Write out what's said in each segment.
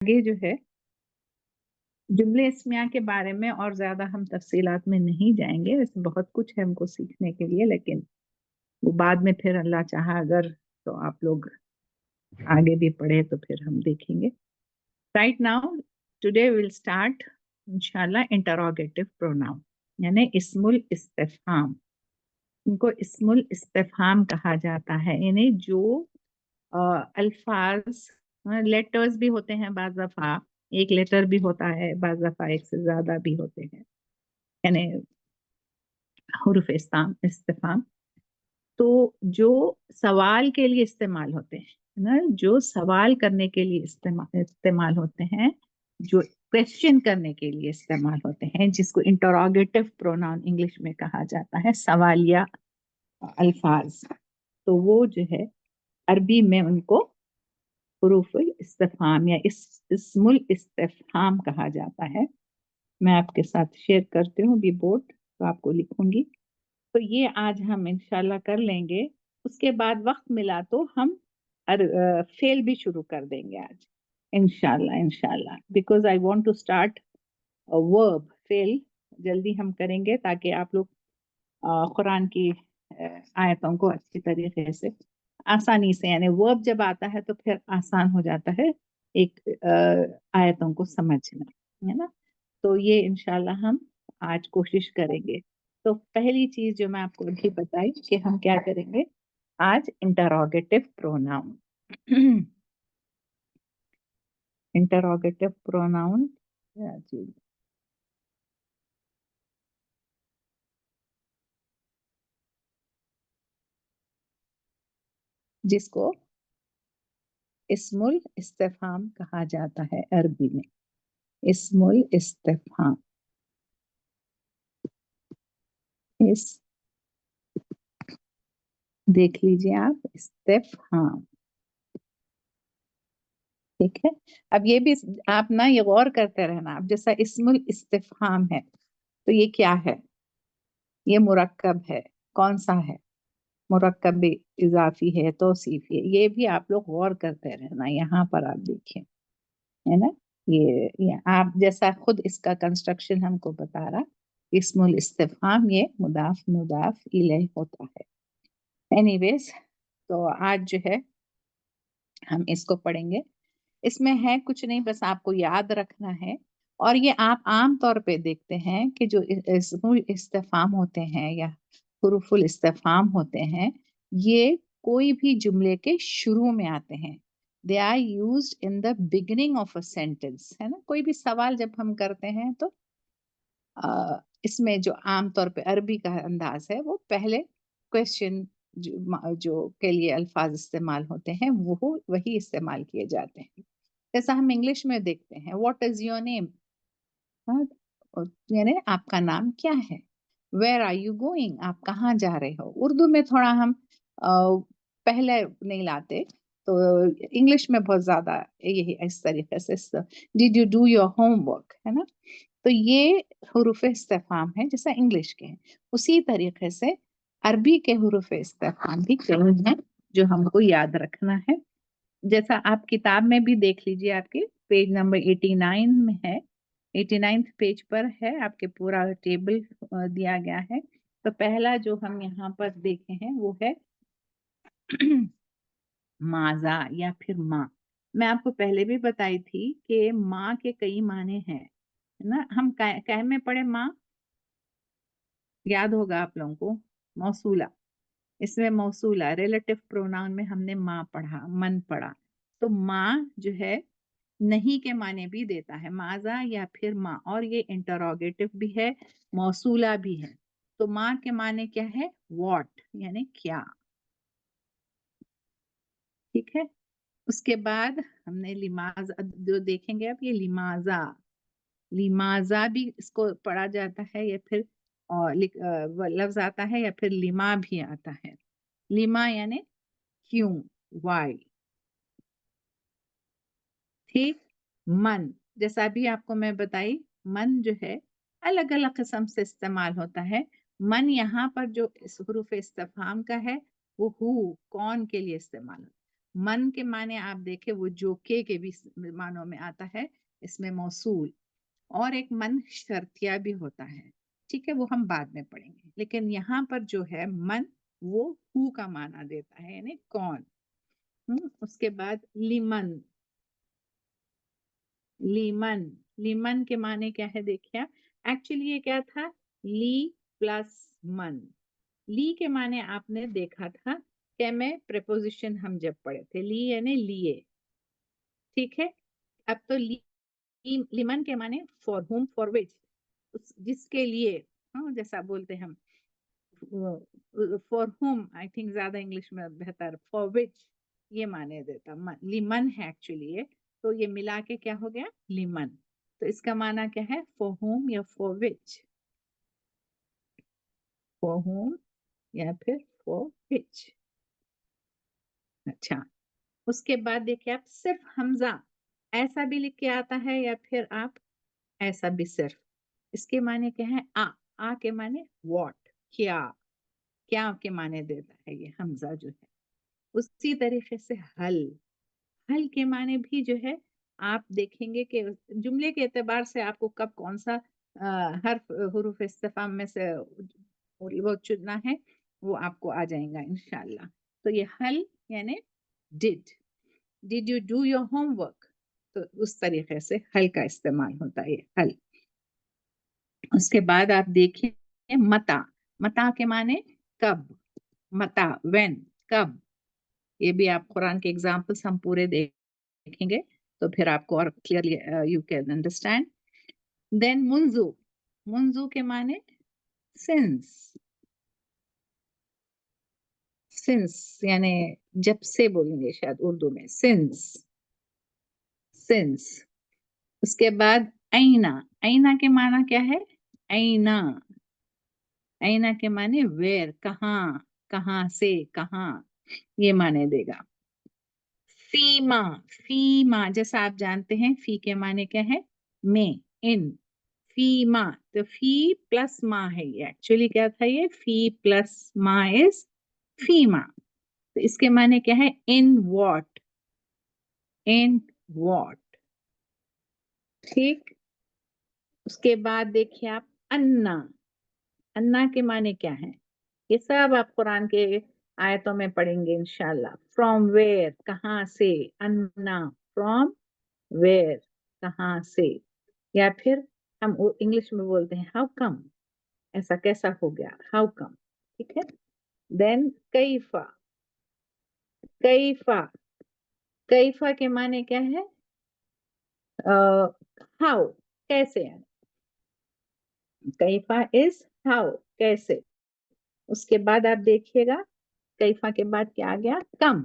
आगे जो है जुमले इस्मिया के बारे में और ज्यादा हम तफसीलात में नहीं जाएंगे। वैसे बहुत कुछ है हमको सीखने के लिए, लेकिन वो बाद में फिर अल्लाह चाहा अगर तो आप लोग आगे भी पढ़े तो फिर हम देखेंगे। Right now today will start इंशाल्लाह इंटरोगेटिव प्रोनाउन, यानी इस्मुल इस्तिफहाम। इनको इस्मुल इस्तिफहाम कहा जाता है, यानी जो अल्फाज, लेटर्स भी होते हैं, बाज़ दफा एक लेटर भी होता है, बाज़ दफा एक से ज्यादा भी होते हैं, यानी हुरूफ इस्तिफहाम। तो जो सवाल के लिए इस्तेमाल होते हैं ना, जो सवाल करने के लिए इस्तेमाल होते हैं, जो क्वेश्चन करने के लिए इस्तेमाल होते हैं, जिसको इंटरोगेटिव प्रोनाउन इंग्लिश में कहा जाता है, सवालिया अल्फाज, तो वो जो है अरबी में उनको हुरूफुल इस्तिफहाम या इस्मुल इस्तिफहाम कहा जाता है। मैं आपके साथ शेयर करती हूँ भी बोर्ड, तो आपको लिखूंगी। तो ये आज हम इंशाल्लाह कर लेंगे। उसके बाद वक्त मिला तो हम फेल भी शुरू कर देंगे आज इंशाल्लाह। इंशाल्लाह because I want to start verb फेल जल्दी हम करेंगे, ताकि आप लोग कुरान की आयतों को अच्छी तरीके से आसानी से, यानी वर्ब जब आता है तो फिर आसान हो जाता है एक आयतों को समझना, है ना। तो ये इंशाल्लाह हम आज कोशिश करेंगे। तो पहली चीज जो मैं आपको अभी बताई कि हम क्या करेंगे आज, इंटरोगेटिव प्रोनाउन। इंटरोगेटिव प्रोनाउन क्या चीज, जिसको इस्मुल इस्तिफहाम कहा जाता है अरबी में, इस्मुल इस्तिफहाम। इस देख लीजिए आप, इस्तिफहाम, ठीक है। अब ये भी आप ना ये गौर करते रहना, अब जैसा इस्मुल इस्तिफहाम है तो ये क्या है, ये मुरक्कब है, कौन सा है, मुरक्कब इजाफी है, तौसीफी है, ये भी आप लोग गौर करते रहना। यहाँ पर आप देखिए, है ना, ये आप जैसा खुद इसका कंस्ट्रक्शन हमको बता रहा, इस्मुल इस्तिफहाम ये मुदाफ मुदाफ इलैह होता है। एनीवेज, तो आज जो है हम इसको पढ़ेंगे। इसमें है कुछ नहीं, बस आपको याद रखना है। और ये आप आम तौर पे देखते हैं कि जो इस्मुल इस्तिफहाम होते हैं या हुरूफुल इस्तिफहाम होते हैं, ये कोई भी जुमले के शुरू में आते हैं। They are used in the beginning of a sentence, है ना। कोई भी सवाल जब हम करते हैं तो इसमें जो आम तौर पे अरबी का अंदाज है, वो पहले क्वेश्चन जो के लिए अल्फाज इस्तेमाल होते हैं वो वही इस्तेमाल किए जाते हैं। जैसा हम इंग्लिश में देखते हैं, व्हाट इज योर नेम, यानी आपका नाम क्या है। वेयर आर यू गोइंग, आप कहाँ जा रहे हो। उर्दू में थोड़ा हम पहले नहीं लाते, तो इंग्लिश में बहुत ज्यादा यही इस तरीके से, did you do your homework, है ना। तो ये हुरूफ इस्तिफहाम है जैसा इंग्लिश के हैं, उसी तरीके से अरबी के हुरूफ इस्तिफहाम भी कई हैं जो हमको याद रखना है। जैसा आप किताब में भी देख लीजिए, आपके पेज नंबर 89 में है, 89th पेज पर है, आपके पूरा टेबल दिया गया है। तो पहला जो हम यहाँ पर देखे हैं वो है माजा या फिर माँ। मैं आपको पहले भी बताई थी कि माँ के कई माने हैं, है ना। हम कह में पढ़े माँ, याद होगा आप लोगों को, मौसूला। इसमें मौसूला रिलेटिव प्रोनाउन में हमने माँ पढ़ा, मन पढ़ा। तो माँ जो है नहीं के माने भी देता है, माजा या फिर माँ, और ये इंटरोगेटिव भी है, मौसूला भी है। तो माँ के माने क्या है, व्हाट, यानी क्या, ठीक है। उसके बाद हमने लिमाजा जो देखेंगे, अब ये लिमाजा, लिमाजा भी इसको पढ़ा जाता है, या फिर लफ्ज आता है, या फिर लिमा भी आता है। लिमा यानी क्यों, वाई, ठीक। मन, जैसा भी आपको मैं बताई, मन जो है अलग अलग किस्म से इस्तेमाल होता है। मन यहाँ पर जो इस हुरूफ इस्तिफहाम का है वो हु, कौन के लिए इस्तेमाल होता है। من کے معنی آپ دیکھیں وہ جو کے بھی معنوں میں آتا ہے، اس میں موصول، اور ایک من شرطیہ بھی ہوتا ہے، ٹھیک ہے، وہ ہم بعد میں پڑھیں گے، لیکن یہاں پر جو ہے من وہ ہو کا معنی دیتا ہے، یعنی کون۔ اس کے بعد لیمن، لیمن، لیمن کے معنی کیا ہے دیکھیے، ایکچولی یہ کیا تھا، لی پلس من۔ لی کے معنی آپ نے دیکھا تھا کہ میں پریپوزیشن ہم جب پڑھے تھے، لی یعنی لیے، ٹھیک ہے، اب تو لیمن کے معنی فار ہوم، فار وچ، جس کے لیے، جیسا بولتے ہم فار ہوم، آئی تھنک زیادہ انگلش میں بہتر، فار وچ یہ معنی دیتا، لیمن ہے ایکچولی یہ، تو یہ ملا کے کیا ہو گیا لیمن، تو اس کا معنی کیا ہے، فار ہوم یا فار وچ، فار ہوم یا پھر فار وچ۔ اچھا، اس کے بعد دیکھیے آپ صرف حمزہ ایسا بھی لکھ کے آتا ہے یا پھر آپ ایسا بھی صرف، اس کے معنی کیا ہے، آ کے معنی واٹ، کیا کے معنی دیتا ہے یہ حمزہ جو ہے۔ اسی طریقے سے حل کے معنی بھی جو ہے آپ دیکھیں گے کہ جملے کے اعتبار سے آپ کو کب کون سا حرف حروف استفہام میں سے وہ چننا ہے وہ آپ کو آ جائیں گا انشاءاللہ۔ تو یہ حل یعنی did you do your home work, تو اس طریقے سے حل کا استعمال ہوتا ہے حل۔ اس کے بعد آپ دیکھیں متا کے معنی کب، متا وین، کب، یہ بھی آپ قرآن کے ایگزامپلس ہم پورے دیکھیں گے تو پھر آپ کو اور کلیئرلی یو کین انڈرسٹینڈ۔ دین منذ کے معنی سنس یعنی جب سے بولیں گے شاید اردو میں، سنس۔ اس کے بعد اینا کے معنی کیا ہے، اینا کے معنی ویر، کہاں سے، کہاں، یہ معنی دے گا۔ فیما جیسا آپ جانتے ہیں فی کے معنی کیا ہے، میں، ان، فیما، تو فی پلس ما ہے، یہ ایکچولی کیا تھا، یہ فی پلس ما از فیما، تو اس کے معنی کیا ہے، ان واٹ، ٹھیک۔ اس کے بعد دیکھیے آپ انا کے معنی کیا ہے، یہ سب آپ قرآن کے آیتوں میں پڑھیں گے انشاءاللہ۔ فرام ویئر، کہاں سے، انا فرام ویئر، کہاں سے، یا پھر ہم انگلش میں بولتے ہیں ہاؤ کم، ایسا کیسا ہو گیا، ہاؤ کم، ٹھیک ہے۔ دین کیفا کے معنی کیا ہے، ہاؤ، کیسے، کیفا از ہاؤ، کیسے۔ اس کے بعد آپ دیکھیے گا کیفا کے بعد کیا آ گیا، کم،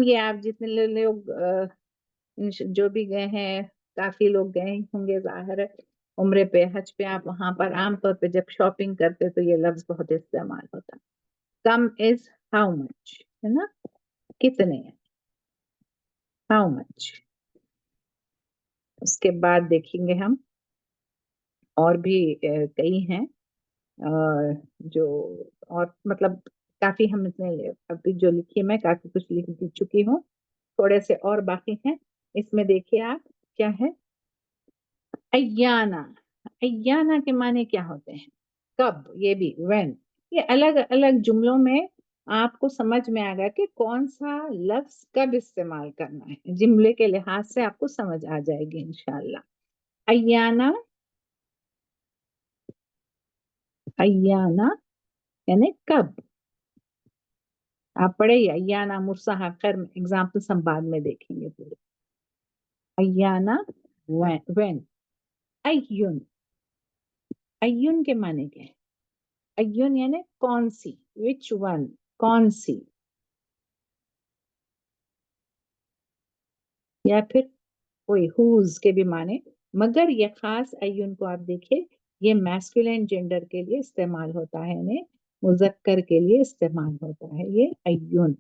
یہ آپ جتنے لوگ جو بھی گئے ہیں، کافی لوگ گئے ہوں گے ظاہر ہے عمرے پہ، حج پہ، آپ وہاں پر عام طور پہ جب شاپنگ کرتے تو یہ لفظ بہت استعمال ہوتا، کم از ہاؤ مچ، ہے نا، کتنے، ہاؤ مچ۔ اس کے بعد دیکھیں گے ہم اور بھی کئی ہیں جو، اور مطلب کافی ہم اتنے ابھی جو لکھی میں کافی کچھ لکھ چکی ہوں، تھوڑے سے اور باقی ہیں، اس میں دیکھیے آپ کیا ہے، ایانا کے معنی کیا ہوتے ہیں، کب، یہ بھی وین، یہ الگ الگ جملوں میں آپ کو سمجھ میں آ گا کہ کون سا لفظ کب استعمال کرنا ہے، جملے کے لحاظ سے آپ کو سمجھ آ جائے گی انشاءاللہ۔ ایانا یعنی کب، آپ پڑھے ایانا مرساہا، خیر ایگزامپلس ہم بعد میں دیکھیں گے پورے۔ ایانا وین، ایون کے معنی کیا ہے، ایون یعنی کون سی، وچ ون، کون سی، یا پھر کوئی ہوز کے بھی معنی، مگر یہ خاص ایون کو آپ دیکھیں یہ میسکولین جینڈر کے لیے استعمال ہوتا ہے، یعنی مذکر کے لیے استعمال ہوتا ہے یہ ایون،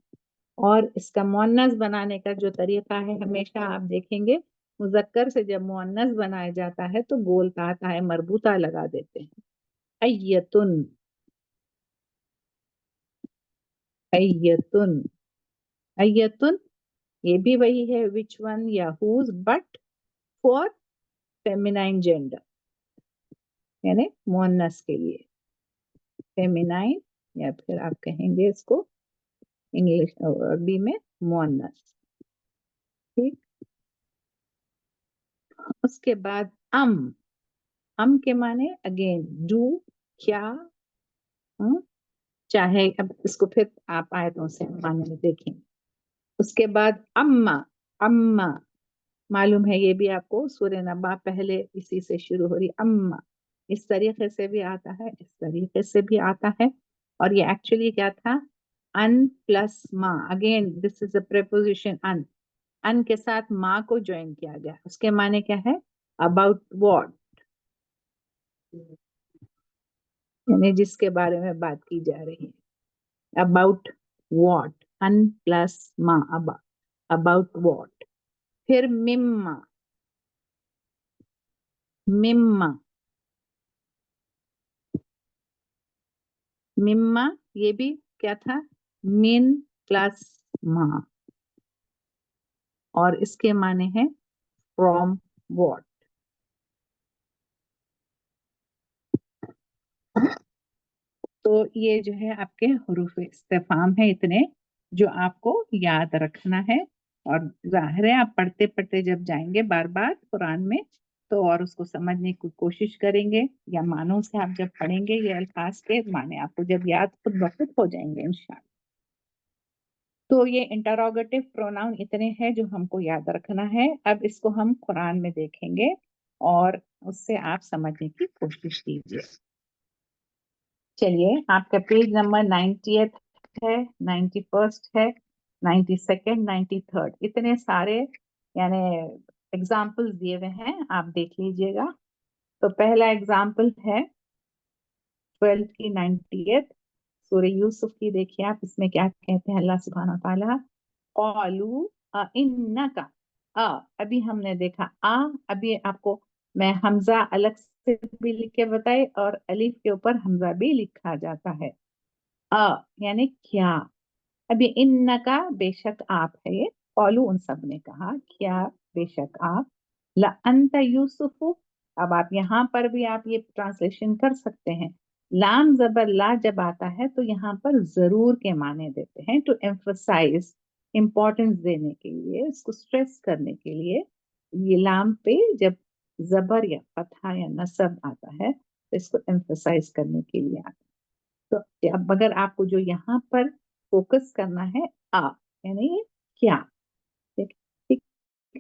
اور اس کا مؤنث بنانے کا جو طریقہ ہے ہمیشہ آپ دیکھیں گے مذکر سے جب مؤنث بنایا جاتا ہے تو گولتا آتا ہے، مربوطہ لگا دیتے ہیں، ایتن، ایتن ये भी वही है which one या whose, but for feminine gender, यानी मुअन्नस के लिए फेमिनाइन, या फिर आप कहेंगे इसको इंग्लिश अरबी में मुअन्नस। ठीक, उसके बाद अम के माने अगेन डू, क्या, चाहे, अब इसको फिर आप आयतों से माने में देखेंगे। उसके बाद अम्मा, अम्मा मालूम है ये भी आपको, सूरह नबा पहले इसी से शुरू हो रही, अम्मा इस तरीके से भी आता है, इस तरीके से भी आता है। और ये एक्चुअली क्या था, अन प्लस माँ, again this is a preposition अन के साथ माँ को ज्वाइन किया गया, उसके माने क्या है, अबाउट व्हाट, यानी जिसके बारे में बात की जा रही है, अबाउट व्हाट, अन प्लस माँ, अबाउट व्हाट। फिर मिम्मा, मिम्मा, मिम्मा ये भी क्या था, मिन प्लस मा, और इसके माने हैं फ्रॉम व्हाट। तो ये जो है आपके हुरूफ इस्तिफाम है इतने, जो आपको याद रखना है। और जाहिर है आप पढ़ते पढ़ते जब जाएंगे बार बार कुरान में, तो और उसको समझने की कोशिश करेंगे, या मानों से आप जब पढ़ेंगे ये अल्फाज के माने आपको जब याद खुद ब खुद हो जाएंगे इंशाअल्लाह। तो ये इंटरोगेटिव प्रोनाउन इतने हैं जो हमको याद रखना है। अब इसको हम कुरान में देखेंगे और उससे आप समझने की कोशिश कीजिए। चलिए, आपका पेज नंबर 90th है, 91st है, 92nd, 93rd, इतने सारे यानी एग्जाम्पल्स दिए हुए हैं, आप देख लीजिएगा। तो पहला एग्जाम्पल है 12th की 90th सूरह यूसुफ की, देखिए आप इसमें क्या कहते हैं अल्लाह सुब्हानहू व तआला, क़ालू इन्नका, अभी हमने देखा अभी आपको मैं हमजा अलग से भी लिख के बताए, और अलिफ के ऊपर हमजा भी लिखा जाता है। यानी क्या, अब ये इन्नका बेशक आप है, ये कौलू उन सब ने कहा, क्या बेशक आप, ला अंत यूसुफ, अब आप यहाँ पर भी आप ये ट्रांसलेशन कर सकते हैं। लाम जबर ला जब आता है तो यहाँ पर जरूर के माने देते हैं, टू एम्फसाइज, इम्पोर्टेंस देने के लिए, इसको स्ट्रेस करने के लिए। ये लाम पे जब जबर या फतहा या नसब आता है तो इसको एम्फसाइज करने के लिए आता है। तो अब अगर आपको जो यहाँ पर फोकस करना है, यानी ये क्या, ठीक, ठीक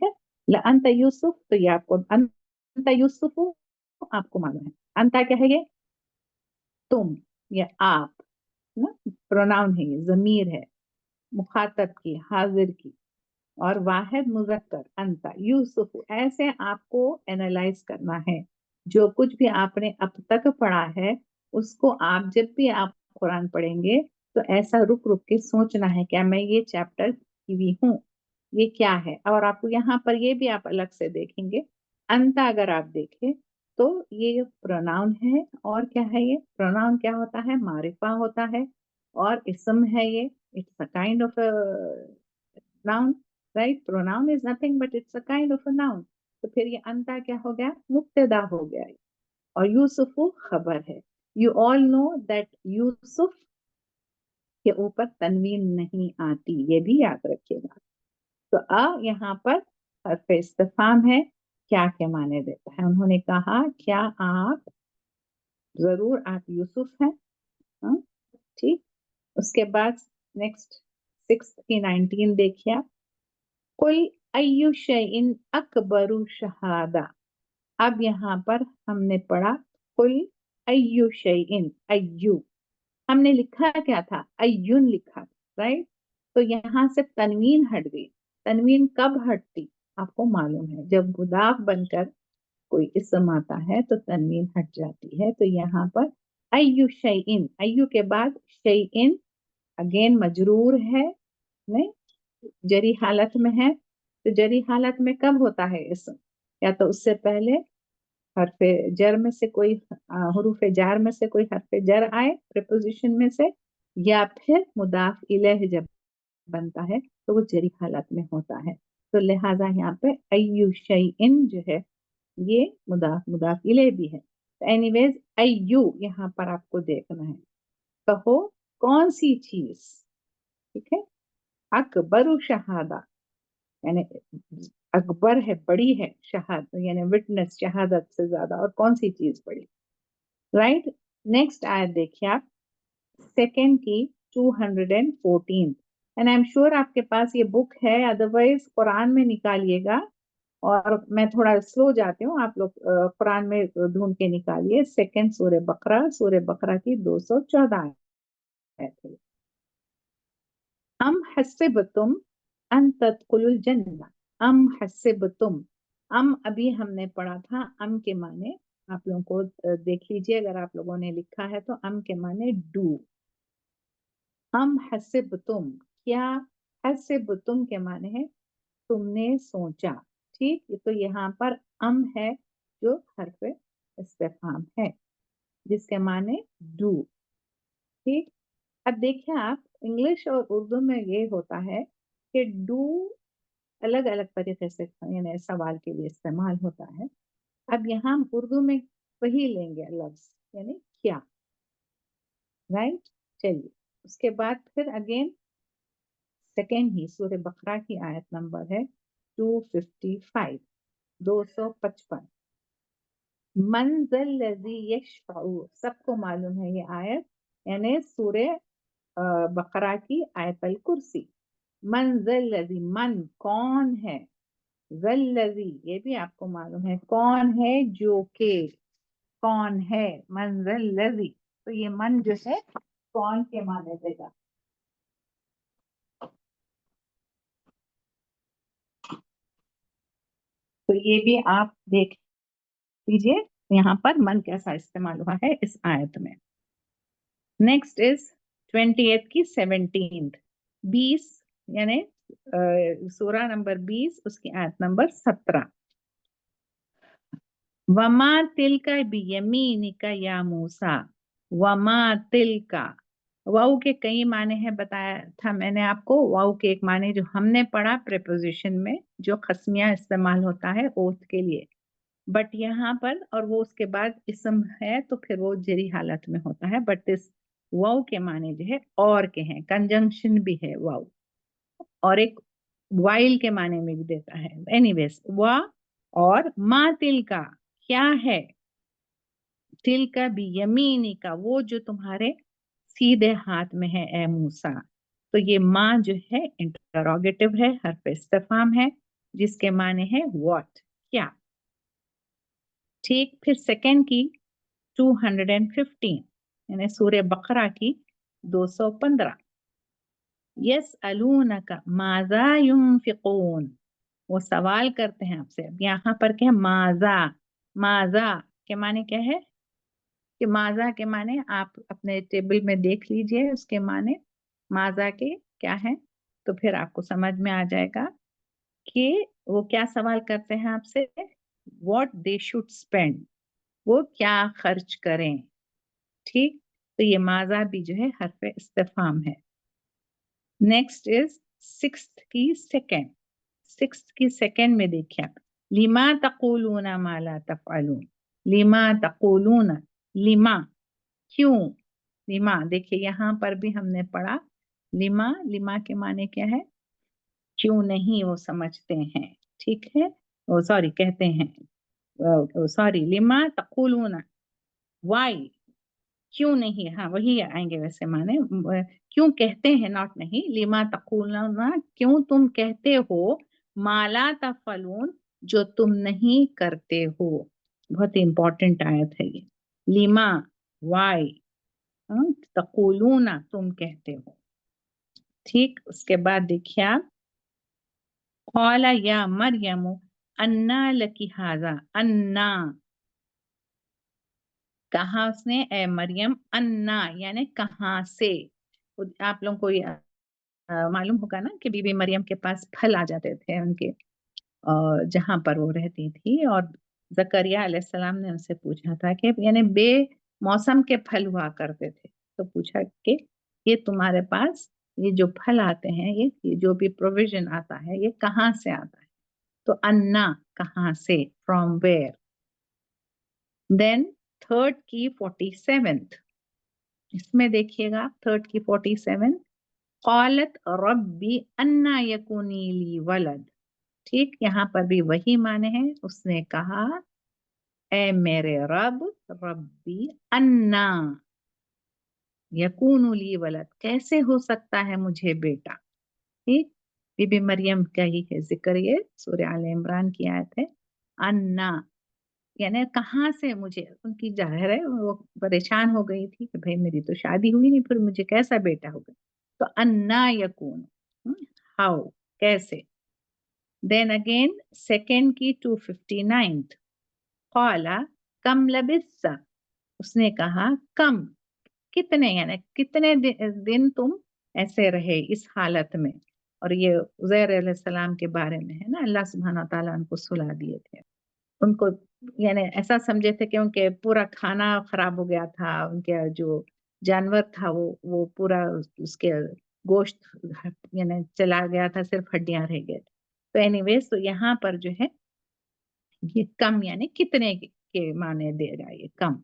है। अंत यूसुफ, तो ये आपको अंत यूसुफ आपको मालूम है, अंता क्या है, ये तुम या आप ना, प्रोनाउन है, ये जमीर है मुखातब की, हाजिर की, और वाहिद मुजक्कर अंता यूसुफ। ऐसे आपको एनालाइज करना है, जो कुछ भी आपने अब तक पढ़ा है उसको आप जब भी आप कुरान पढ़ेंगे तो ऐसा रुक रुक के सोचना है, क्या मैं ये चैप्टर की हुई हूँ, ये क्या है। और आपको यहाँ पर ये भी आप अलग से देखेंगे, अंता अगर आप देखें तो ये प्रोनाउन है, और क्या है, ये प्रोनाउन क्या होता है, मारिफा होता है, और इसम है ये, it's a kind of noun, right. Pronoun is nothing but it's a kind of a noun. तो फिर ये अंता क्या हो गया, मुब्तदा हो गया, और यूसुफ खबर है। You all know that Yusuf के ऊपर तनवीन नहीं आती, ये भी याद रखिएगा। तो यहाँ पर हर्फ इस्तिफाम है, क्या के माने देता है, उन्होंने कहा क्या आप, जरूर आप यूसुफ हैं, हाँ, ठीक। उसके बाद नेक्स्ट 6 की 19 देखिए आप, कुल अय्यु शैइन अकबरु शहादा। अब यहाँ पर हमने पढ़ा कुल अय्यु शैइन, अय्यु हमने लिखा क्या था, अय्युन लिखा, राइट। तो यहाँ से तनवीन हट गई। तनवीन कब हटती, आपको मालूम है, जब मुदाफ बनकर कोई इसम आता है तो तनवीन हट जाती है। तो यहाँ पर अय्यु शैइन, अय्यु के बाद शैइन, अगेन मजरूर है, नहीं, जरी हालत में है। तो जरी हालत में कब होता है इसम, या तो उससे पहले हरफे जर में से कोई, हुरूफे जार में से कोई हरफे जर आए प्रीपोजिशन में से, या फिर मुदाफ इलैह जब बनता है تو وہ जरी हालत में होता है। तो लिहाजा यहाँ पे अय्यु शैइन जो है ये मुदाफ इले भी है। तो एनीवेज अय्यु यहाँ पर आपको देखना है, कहो कौन सी चीज, ठीक है। अकबरु शहादा यानी अकबर है, बड़ी है, शहादत यानी विटनेस, शहादत से ज्यादा, और कौन सी चीज बड़ी, राइट। नेक्स्ट आयत देखिए आप, सेकेंड की 214, एंड आई एम श्योर आपके पास ये बुक है, अदरवाइज कुरान में निकालिएगा, और मैं थोड़ा स्लो जाती हूँ, आप लोग कुरान में ढूंढ के निकालिए। सेकेंड सूरह बकरा की 214 आयत है। अम हसिबतुम अन तदखुलुल जन्नह, अम हसिबतुम, अम अभी हमने पढ़ा था, अम के माने आप लोगों को देख लीजिए, अगर आप लोगों ने लिखा है तो अम के माने डू। अम हसिबतुम, क्या, हसिबतुम के माने है तुमने सोचा, ठीक। तो यहाँ पर अम है जो हर्फ इस्तिफाम है, जिसके माने डू, ठीक। अब देखिए आप, इंग्लिश और उर्दू में ये होता है कि डू अलग अलग तरीके से यानी सवाल के लिए इस्तेमाल होता है। अब यहाँ हम उर्दू में वही लेंगे लफ्ज, यानी क्या, राइट। चलिए, उसके बाद फिर अगेन सेकेंड ही सूरह बकरा की आयत नंबर है 255, 255। मंज़ल्लज़ी यशफ़अु, सबको मालूम है ये आयत, यानी सूरह बकरा की आयतल कुर्सी। मंज़ल्लज़ी, मन कौन है, ज़ल्लज़ी ये भी आपको मालूम है, कौन है जो के, कौन है, मंज़ल्लज़ी, तो ये मन जो है कौन के माने देगा। तो ये भी आप देख लीजिए यहाँ पर मन कैसा इस्तेमाल हुआ है इस आयत में। नेक्स्ट इज 28 की 17, 20 यानी सूरा नंबर 20 उसकी आयत नंबर 17। वमा तिलका बियमीनिका या मूसा, वमा तिलका, वाउ के कई माने हैं, बताया था मैंने आपको। वाउ के एक माने जो हमने पढ़ा प्रीपोजिशन में, जो खस्मिया इस्तेमाल होता है ओथ के लिए, बट यहाँ पर, और वो उसके बाद इसम है तो फिर वो जरी हालत में होता है, बट इस वाउ के माने जो है और के हैं, कंजंक्शन भी है वाउ, और एक वाइल के माने में भी देता है। एनीवेज, वा और मा तिल का, क्या है, तिल का भी यमीनी का, वो जो तुम्हारे सीधे हाथ में है ए मूसा। तो ये माँ जो है इंटरोगेटिव है, हर्फ इस्तिफाम है, जिसके माने है व्हाट, क्या, ठीक। फिर सेकंड की 215 यानी सूरह बकरा की 215, यस अलूनका माजा युनफिकून, वो सवाल करते हैं आपसे। अब यहाँ पर क्या है, माजा, माजा के माने क्या है, कि माजा के माने आप अपने टेबल में देख लीजिए, उसके माने माजा के क्या है, तो फिर आपको समझ में आ जाएगा कि वो क्या सवाल करते हैं आपसे, व्हाट दे शुड स्पेंड, वो क्या खर्च करें, ठीक। तो ये माजा भी जो है हर्फ इस्तिफाम है। नेक्स्ट इज सिक्स्थ की सेकेंड में देखिए आप, लिमा तक़ूलूना मा ला तफ़अलून, लिमा तक़ूलूना, लिमा क्यों, लिमा देखिए यहाँ पर भी हमने पढ़ा, लिमा, लिमा के माने क्या है, क्यों नहीं वो समझते हैं, ठीक है, वो सॉरी कहते हैं, सॉरी, लिमा तक़ूलूना, वाई, क्यों नहीं, हाँ वही आएंगे वैसे माने, क्यों कहते हैं, नॉट नहीं, लिमा तक़ूलूना, क्यों तुम कहते हो, माला तफ़अलून, जो तुम नहीं करते हो। बहुत ही इंपॉर्टेंट आयत है ये, लिमा, वाई, तक़ूलूना तुम कहते हो, ठीक। उसके बाद देखिए आप, क़ाला या मरियम अन्ना लकी हाजा, अन्ना, कहा उसने, ए मरियम, अन्ना यानी कहाँ से। आप लोगों को मालूम होगा ना कि बीबी मरियम के पास फल आ जाते थे उनके जहां पर वो रहती थी, और जकरिया अलैहिस्सलाम ने उनसे पूछा था कि यानी बे मौसम के फल हुआ करते थे, तो पूछा कि ये तुम्हारे पास یہ جو پھل آتے ہیں، یہ جو بھی پروویژن آتا ہے، یہ کہاں سے آتا ہے؟ تو انا کہاں سے، فرام ویئر. دین تھرڈ کی 47th، اس میں دیکھیے گا تھرڈ کی 47، قالت ربی انا یکونی لی ولد. ٹھیک، یہاں پر بھی وہی معنی ہے. اس نے کہا اے میرے رب، ربی انا یکون لی ولد، کیسے ہو سکتا ہے مجھے بیٹا. ٹھیک، بی بی مریم کا ہی ہے ذکر، یہ سورہ آل عمران کی آیت ہے. انا یعنی کہاں سے مجھے، ان کی ظاہر ہے وہ پریشان ہو گئی تھی کہ بھئی میری تو شادی ہوئی نہیں، پھر مجھے کیسا بیٹا ہوگا. تو انا یکون، ہاؤ، کیسے. دین اگین سیکنڈ کی 259، قالا کم لبثت، اس نے کہا کم، کتنے، یعنی کتنے دن تم ایسے رہے اس حالت میں. اور یہ عزیر علیہ السلام کے بارے میں ہے نا، اللہ سبحانہ تعالیٰ ان کو سلا دیے تھے. ان کو یعنی ایسا سمجھے تھے کہ ان کے پورا کھانا خراب ہو گیا تھا، ان کے جو جانور تھا وہ پورا اس کے گوشت یعنی چلا گیا تھا، صرف ہڈیاں رہ گئے تھے. تو اینی ویز، تو یہاں پر جو ہے یہ کم یعنی کتنے کے معنی دے رہا ہے، یہ کم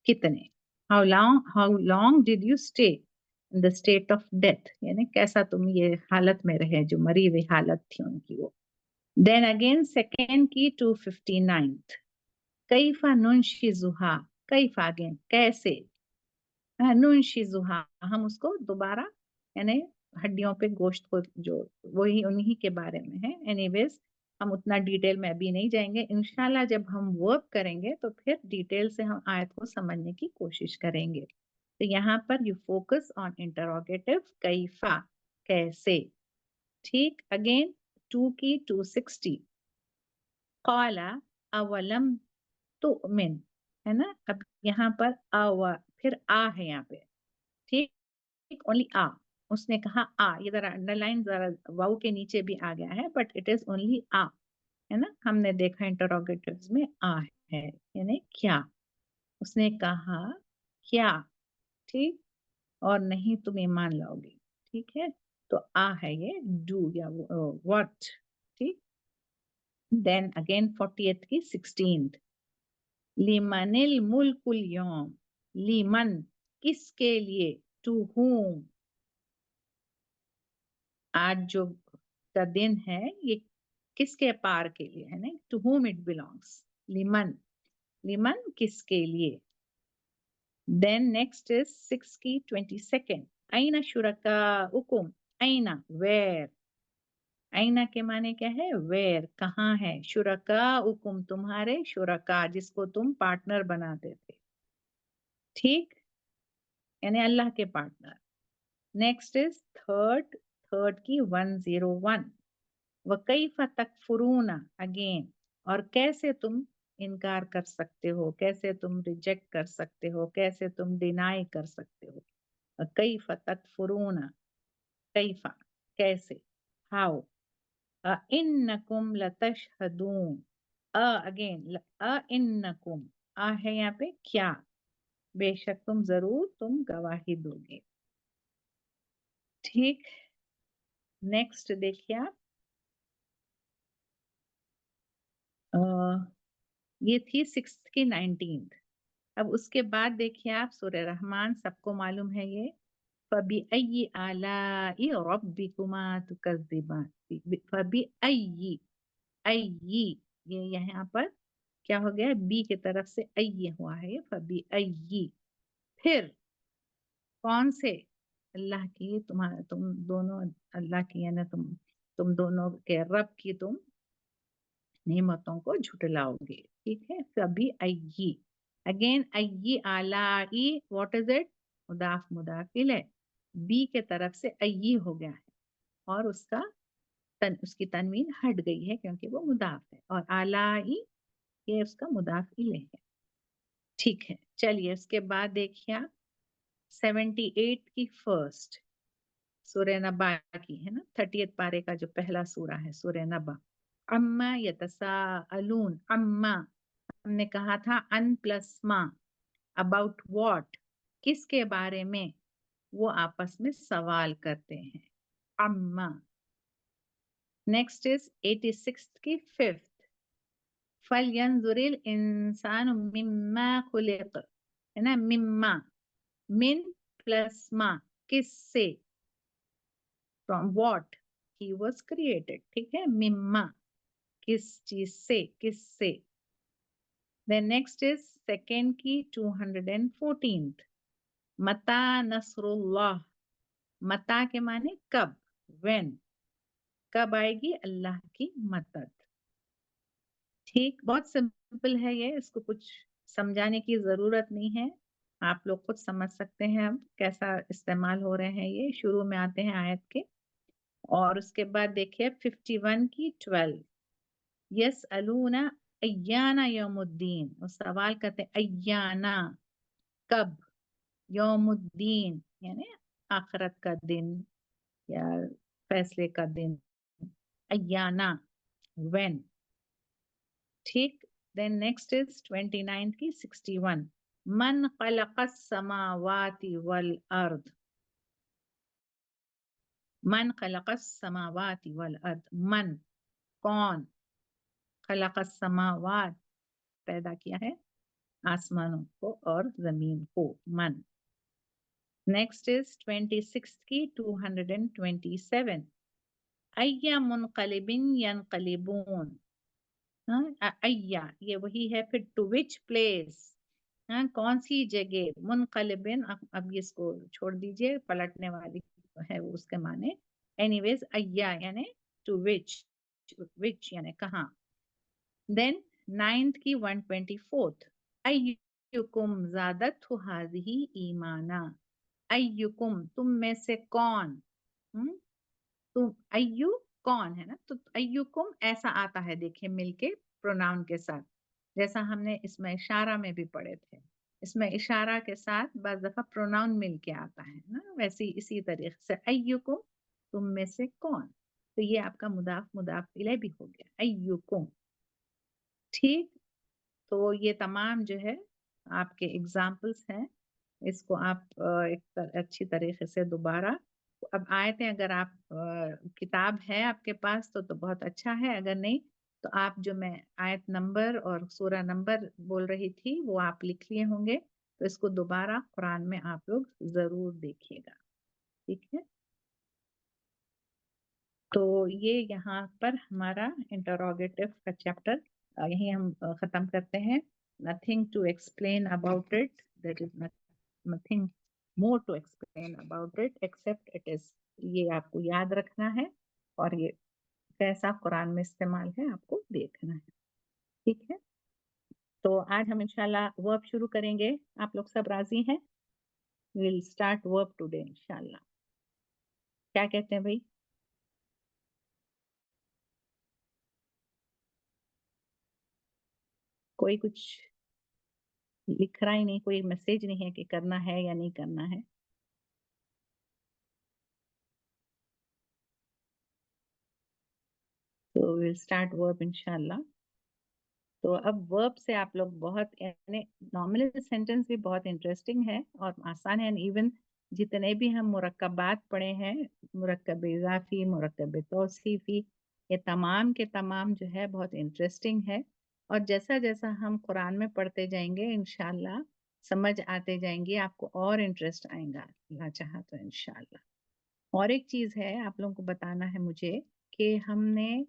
کتنے. how long did you stay in the state of death، یعنی کیسا تم یہ حالت میں رہے جو مری ہوئی حالت تھی ان کی وہ. دین اگین سیکنڈ کی 259، کیف ننشزھا، کیف اگین کیسے، ننشزھا ہم اس کو دوبارہ یعنی ہڈیوں پہ گوشت کو، جو وہی انہی کے بارے میں ہے. اینی ویز ہم اتنا ڈیٹیل میں ابھی نہیں جائیں گے، انشاءاللہ جب ہم ورک کریں گے تو پھر ڈیٹیل سے ہم آیت کو سمجھنے کی کوشش کریں گے. تو یہاں پر یو فوکس آن انٹروگیٹو کیفا، کیسے. ٹھیک، اگین 2 کی 260، قالا اولم تؤمن، ہے نا. اب یہاں پر پھر آ ہے یہاں پہ. ٹھیک، اونلی آ، اس نے کہا آ، یہ ذرا انڈر لائن ذرا واؤ کے نیچے بھی آ گیا ہے، بٹ اٹ از اونلی آ، ہے نا. ہم نے دیکھا انٹروگیٹیوز میں آ ہے یعنی کیا. اس نے کہا کیا، ٹھیک، اور نہیں تم ایمان لاؤ گے. ٹھیک ہے، تو آ ہے یہ ڈو یا واٹ. ٹھیک، دین اگین 40th کی 16th، لمن الملک اليوم، لمن کس کے لیے، ٹو whom، آج جو کا دن ہے یہ کس کے پار کے لیے ہے نا، ٹو whom it belongs، لمن، لمن کس کے لیے. دین نیکسٹ از 6 کی 22nd، این شرکاؤکم، این ویر، این کے معنی کیا ہے، ویر کہاں ہے، شرکاؤکم تمہارے شرکا جس کو تم پارٹنر بناتے تھے. ٹھیک، یعنی اللہ کے پارٹنر. نیکسٹ از تھرڈ کی 101، وَكَيْفَ تَكْفُرُونَ، اگین، اور کیسے تم انکار کر سکتے ہو، کیسے تم ریجیکٹ کر سکتے ہو، کیسے تم ڈینائی کر سکتے ہو. وَكَيْفَ تَكْفُرُونَ، کیفا کیسے، ہاؤ. اِنَّكُمْ لَتَشْهَدُونَ، اگین اِنَّكُمْ، ہے یہاں پہ کیا، بے شک تم ضرور تم گواہی دو گے. ٹھیک، نیکسٹ دیکھیے آپ، یہ تھی 6 کی 19th. اب اس کے بعد دیکھیے آپ سورہ رحمان، سب کو معلوم ہے یہ، فَبِأَيِّ آلَاءِ رَبِّكُمَا تُكَذِّبَانِ، فَبِأَيِّ، أَيِّ، یہ یہاں پر کیا ہو گیا، بی کی طرف سے أَيِّ ہوا ہے، فَبِأَيِّ، پھر کون سے، اللہ کی، تم دونوں اللہ کی یعنی تم دونوں کے رب کی تم نعمتوں کو جھٹلاؤ گے. ٹھیک ہے، کبھی ائی، اگین ائی آلائی، واٹ از اٹ، مضاف مضاف الیہ، بی کے طرف سے ائی ہو گیا ہے اور اس کی تنوین ہٹ گئی ہے کیونکہ وہ مضاف ہے، اور آلائی یہ اس کا مضاف الیہ ہے. ٹھیک ہے، چلیے اس کے بعد دیکھیے 78 کی فرسٹ، سورہ نبا کی ہے نا، 30th پارے کا جو پہلا سورہ ہے سورہ نبا. اما یتساءلون، اما ہم نے کہا تھا ان پلس ما، اباؤٹ واٹ، کس کے بارے میں، वो आपस में सवाल करते हैं, अम्मा। नेक्स्ट इज 86 की 5th, फलयंजुरिल इंसानु मिम्मा खुलिक, है ना, मिम्मा, मिन प्लस मा, किससे, from what he was created, ठीक है, मिम्मा, किस चीज से, किससे। देन नेक्स्ट इज सेकेंड की 214th, मता नसरुल्लाह, मता के माने कब, व्हेन, कब आएगी अल्लाह की मदद। ठीक, बहुत सिंपल है ये, इसको कुछ समझाने की जरूरत नहीं है, आप लोग खुद समझ सकते हैं अब कैसा इस्तेमाल हो रहे हैं ये। शुरू में आते हैं आयत के, और उसके बाद देखिए 51 की 12, यस अलूना अय्याना यौमुद्दीन, वो सवाल करते हैं अय्याना, कब, यौमुद्दीन यानी आखिरत का दिन या फैसले का दिन, अय्याना, व्हेन। ठीक, देन नेक्स्ट इज 29 की 61, मन खलक़स समावाति वल अर्द, मन खलक़स समावाति वल अर्द, मन, कौन, खलक़स समावात, पैदा किया है आसमानों को और जमीन को, मन। नेक्स्ट इज 26 की 227, अय्या मुनक़लिबिन यनक़लिबून, अय्या ये वही है, फिर टू विच प्लेस, हाँ, कौन सी जगह, मुनक़लिबिन, अब इसको छोड़ दीजिए, पलटने वाली है वो उसके माने, एनीवेज अय्या यानी टू विच, विच यानी कहाँ। देन 9th की 124th, अय्युकुम ज़ादतहु हाज़िही ईमाना, अय्युकुम तुम में से कौन, तुम, अय्यु कौन है ना, तो अय्युकुम ऐसा आता है, देखिए मिलके प्रोनाउन के साथ, जैसा हमने इसमें इशारा में भी पढ़े थे, इसमें इशारा के साथ बस दफा प्रोनाउन मिलके आता है ना, वैसे इसी तरीके से अय्युकुम तुम में से कौन, तो ये आपका मुदाफ मुदाफ इलैह भी हो गया, अय्युकुम। ठीक, तो ये तमाम जो है आपके एग्जाम्पल्स हैं, इसको आप अच्छी तरीके से दोबारा, अब आयतें अगर आप किताब है आपके पास तो बहुत अच्छा है, अगर नहीं तो आप जो मैं आयत नंबर और सूरा नंबर बोल रही थी वो आप लिख लिए होंगे, तो इसको दोबारा कुरान में आप लोग जरूर देखिएगा, ठीक है। तो ये यहाँ पर हमारा इंटरोगेटिव का चैप्टर यही हम खत्म करते हैं। Nothing to explain about it, there is nothing more to explain about it except it is, ये आपको याद रखना है और ये कैसा कुरान में इस्तेमाल है आपको देखना है, ठीक है। तो आज हम इंशाल्लाह वर्ब शुरू करेंगे, आप लोग सब राजी हैं? विल स्टार्ट वर्ब टुडे इंशाल्लाह, क्या कहते हैं भाई? कोई कुछ लिख रहा ही नहीं, कोई मैसेज नहीं है कि करना है या नहीं करना है। तो विल स्टार्ट वर्ब इंशाल्लाह। तो अब वर्ब से आप लोग बहुत, यानी नॉर्मल सेंटेंस भी बहुत इंटरेस्टिंग है और आसान है, एंड इवन जितने भी हम मुरक्कबात पढ़े हैं, मुरक्कब इजाफी, मुरक्कब तौसीफी, ये तमाम के तमाम जो है बहुत इंटरेस्टिंग है, और जैसा जैसा हम कुरान में पढ़ते जाएंगे इंशाल्लाह समझ आते जाएंगे, आपको और इंटरेस्ट आएगा अल्लाह चाहा तो इंशाल्लाह। और एक चीज है आप लोगों को बताना है मुझे, कि हमने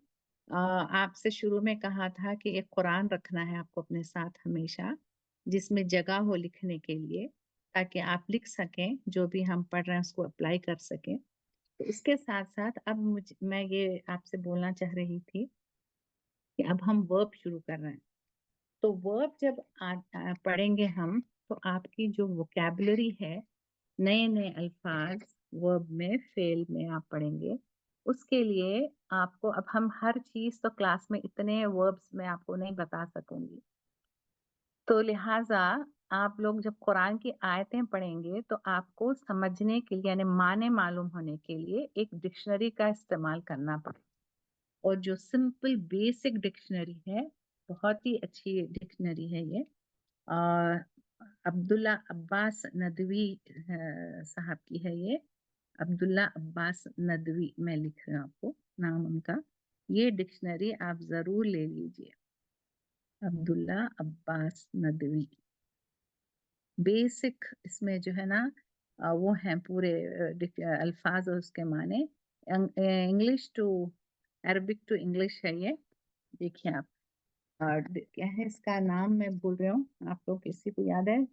आपसे शुरू में कहा था कि एक कुरान रखना है आपको अपने साथ हमेशा, जिसमें जगह हो लिखने के लिए, ताकि आप लिख सकें, जो भी हम पढ़ रहे हैं उसको अप्लाई कर सकें। तो इसके साथ साथ अब मैं ये आपसे बोलना चाह रही थी कि अब हम वर्ब शुरू कर रहे हैं, तो वर्ब जब पढ़ेंगे हम, तो आपकी जो वोकैबुलरी है, नए नए अल्फाज वर्ब में, फेल में आप पढ़ेंगे, उसके लिए आपको, अब हम हर चीज तो क्लास में इतने वर्ब्स में आपको नहीं बता सकूंगी, तो लिहाजा आप लोग जब कुरान की आयतें पढ़ेंगे तो आपको समझने के लिए, यानी माने मालूम होने के लिए एक डिक्शनरी का इस्तेमाल करना पड़ेगा, और जो सिंपल बेसिक डिक्शनरी है, बहुत ही अच्छी डिक्शनरी है ये, अब्दुल्ला अब्बास नदवी साहब की है ये, अब्दुल्ला अब्बास नदवी, मैं लिख रही हूँ आपको नाम उनका। ये डिक्शनरी आप जरूर ले लीजिए, अब्दुल्ला अब्बास नदवी। बेसिक इसमें जो है ना वो हैं पूरे अल्फाज और उसके माने, English to Arabic to English है ये। देखिए आप, क्या है इसका नाम, मैं भूल रही हूँ, आप लोग किसी को याद है?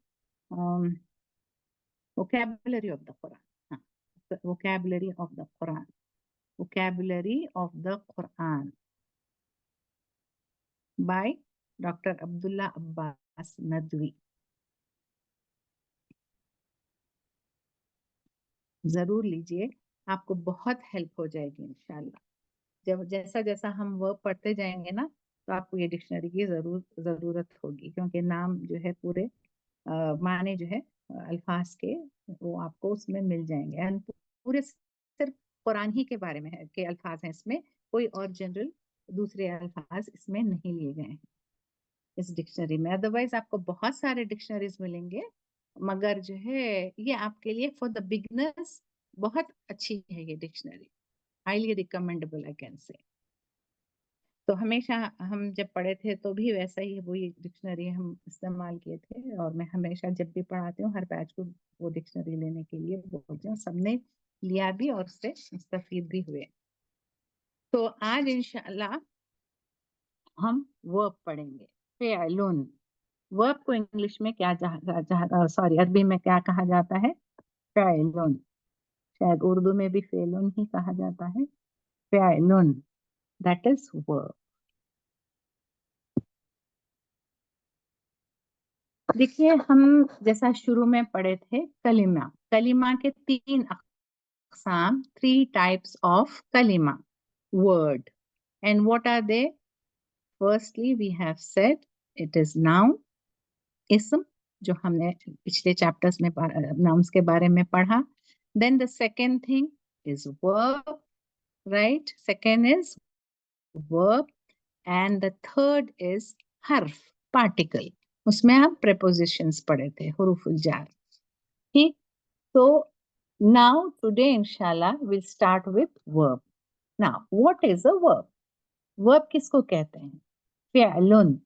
vocabulary of the Quran, हाँ, vocabulary of the Quran, vocabulary of the Quran by Dr. Abdullah Abbas Nadwi। जरूर लीजिए, आपको बहुत हेल्प हो जाएगी इंशाल्लाह। जब जैसा जैसा हम वर्ब पढ़ते जाएंगे ना, तो आपको ये डिक्शनरी की जरूरत होगी, क्योंकि नाम जो है पूरे माने जो है अल्फाज के, वो आपको उसमें मिल जाएंगे। एंड पूरे सिर्फ कुरान ही के बारे में है के अल्फाज हैं इसमें, कोई और जनरल दूसरे अल्फाज इसमें नहीं लिए गए हैं इस डिक्शनरी में। अदरवाइज आपको बहुत सारे डिक्शनरीज मिलेंगे, मगर जो है ये आपके लिए फॉर द बिगनर्स बहुत अच्छी है ये dictionary, highly recommendable I can say. तो हमेशा हम जब पढ़े थे तो भी वैसा ही वही डिक्शनरी हम इस्तेमाल किए थे, और मैं हमेशा जब भी पढ़ाती हूँ हर बैच को वो डिक्शनरी लेने के लिए बोलती हूँ। सबने लिया भी और उससे मुस्तफीद भी हुए। तो आज इंशाल्लाह हम वर्ब पढ़ेंगे। फ़िअलुन, वर्ब को इंग्लिश में क्या सॉरी अरबी में क्या कहा जाता है? फ़िअलुन। शायद उर्दू में भी फ़िअलुन ही कहा जाता है। फ़िअलुन, दैट इज वर्ब। देखिए, हम जैसा शुरू में पढ़े थे कलिमा, कलिमा के 3 अक़साम, 3 टाइप्स ऑफ कलिमा, word. And what are they? Firstly we have said it is noun, इस्म, जो हमने पिछले चैप्टर्स में नाउन्स के बारे में पढ़ा। Then the second thing is verb, right? Second is verb, and the third is हर्फ, पार्टिकल। उसमें हम प्रेपोजिशंस पढ़े थे, हुरूफुल जार। ठीक, तो नाउ टुडे इंशाल्लाह will start with verb. Now what is a verb? Verb किसको कहते हैं? फ़िअलुन,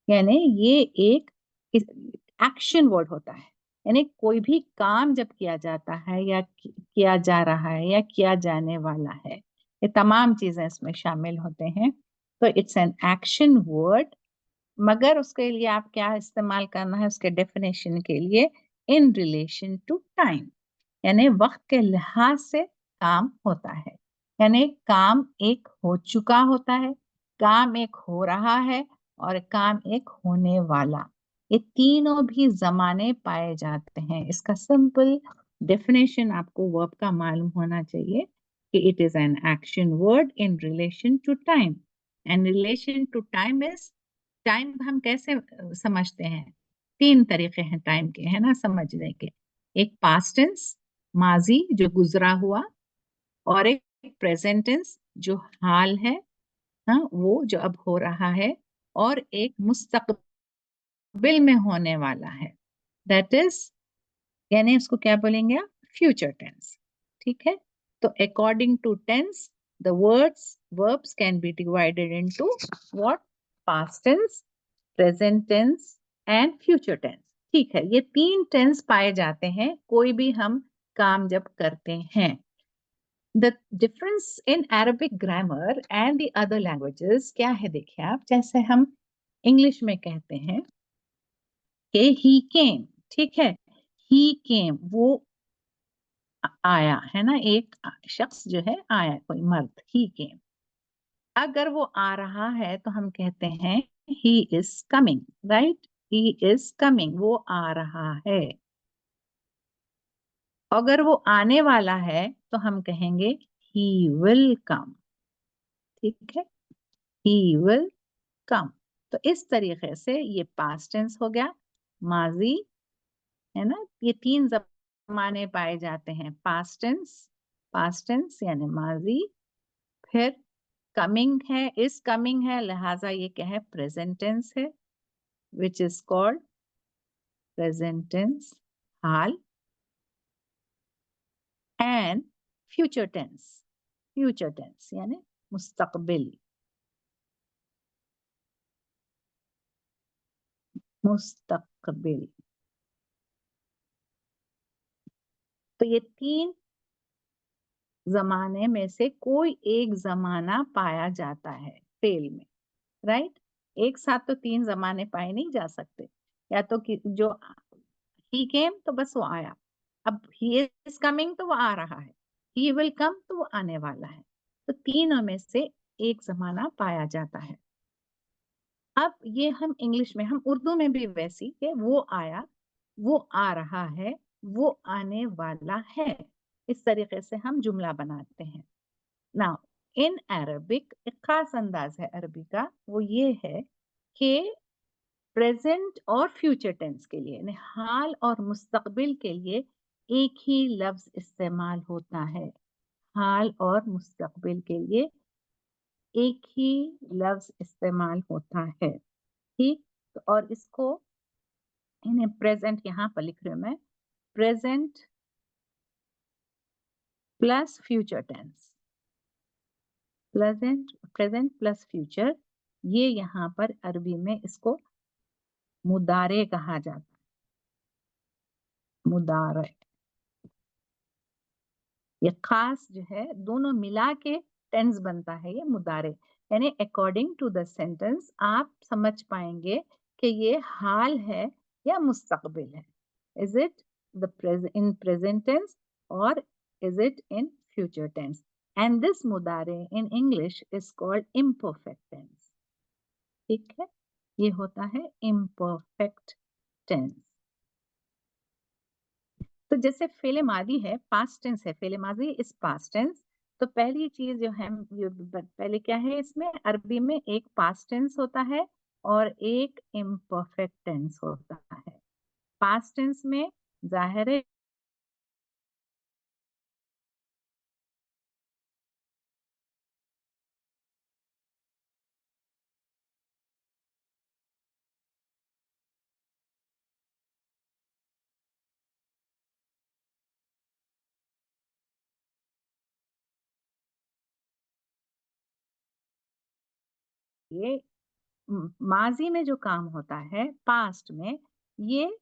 यानी ये एक एक्शन वर्ड होता है, यानी कोई भी काम जब किया जाता है या किया जा रहा है या किया जाने वाला है, ये तमाम चीजें इसमें शामिल होते हैं। तो इट्स एन एक्शन वर्ड, मगर उसके लिए आप क्या इस्तेमाल करना है उसके डेफिनेशन के लिए? इन रिलेशन टू टाइम, यानी वक्त के लिहाज से काम होता है। यानी काम एक हो चुका होता है, काम एक हो रहा है, और काम एक होने वाला, ये तीनों भी जमाने पाए जाते हैं। इसका सिंपल डेफिनेशन आपको वर्ब का मालूम होना चाहिए कि it is an action word in relation to time. And relation to time is, time हम कैसे समझते हैं? 3 तरीके हैं टाइम के, है ना, समझने के। एक पास्ट टेंस, माजी जो गुजरा हुआ, और एक प्रेजेंट टेंस जो हाल है, हाँ, वो जो अब हो रहा है, और एक मुस्तकबिल में होने वाला है, दैट इज, यानी उसको क्या बोलेंगे आप? Future tense. ठीक है, तो according to tense the verbs can be divided into what? Past tense, present tense and future tense. ठीक है, ये 3 टेंस पाए जाते हैं कोई भी हम काम जब करते हैं। The difference in Arabic grammar and the other languages क्या है? देखिए आप, जैसे हम इंग्लिश में कहते हैं कि ही केम, ठीक है, ही केम, वो आया, है ना, एक शख्स जो है आया, कोई मर्द, ही केम। अगर वो आ रहा है तो हम कहते हैं he is coming, right? He is coming, वो आ रहा है। अगर वो आने वाला है तो हम कहेंगे ही विल कम, ठीक है, ही विल कम। तो इस तरीके से ये पास्ट टेंस हो गया, माजी, है ना, ये 3 जमाने पाए जाते हैं, पास्ट टेंस यानी माजी, फिर कमिंग है, इज कमिंग है, लिहाजा ये क्या है? प्रेजेंट टेंस है, which is called present tense hall and future tense यानी मुस्तकबिल तो ये तीन जमाने में से कोई एक जमाना पाया जाता है फेल में, राइट? एक साथ तो तीन जमाने पाए नहीं जा सकते, या तो जो ही केम तो बस वो आया, अब ही इज कमिंग तो वो आ रहा है, ही विल कम तो वो आने वाला है, तो तीनों में से एक जमाना पाया जाता है। अब ये हम इंग्लिश में, हम उर्दू में भी वैसी कि वो आया, वो आ रहा है, वो आने वाला है, इस तरीके से हम जुमला बनाते हैं। नाउ इन अरबिक एक खास अंदाज है अरबी का, वो ये है कि प्रेजेंट और फ्यूचर टेंस के लिए, यानी हाल और मुस्तकबिल के लिए एक ही लफ्ज इस्तेमाल होता है। हाल और मुस्तकबिल के लिए एक ही लफ्ज इस्तेमाल होता है, ठीक? तो और इसको इन्हें प्रेजेंट यहाँ पर लिख रही हूँ मैं, present plus future tense, present plus future, ये यहाँ पर अरबी में इसको मुदारे कहा जाता है, मुदारे। ये खास जो है दोनों मिला के टेंस बनता है, ये मुदारे, यानी अकॉर्डिंग टू द सेंटेंस आप समझ पाएंगे कि ये हाल है या मुस्तकबिल है। Is it in present tense or is it in future tense, and this मुदारे in English is called imperfect tense. ठीक है, ये होता है इम्परफेक्ट टेंस। तो जैसे फेले मादी है, पास्ट टेंस है, फेले मादी इज पास्ट टेंस, तो पहली चीज जो है पहले क्या है, इसमें अरबी में एक पास्ट टेंस होता है और एक इम्परफेक्ट टेंस होता है। पास्ट टेंस में जाहिर है ये माजी में जो काम होता है पास्ट में, ये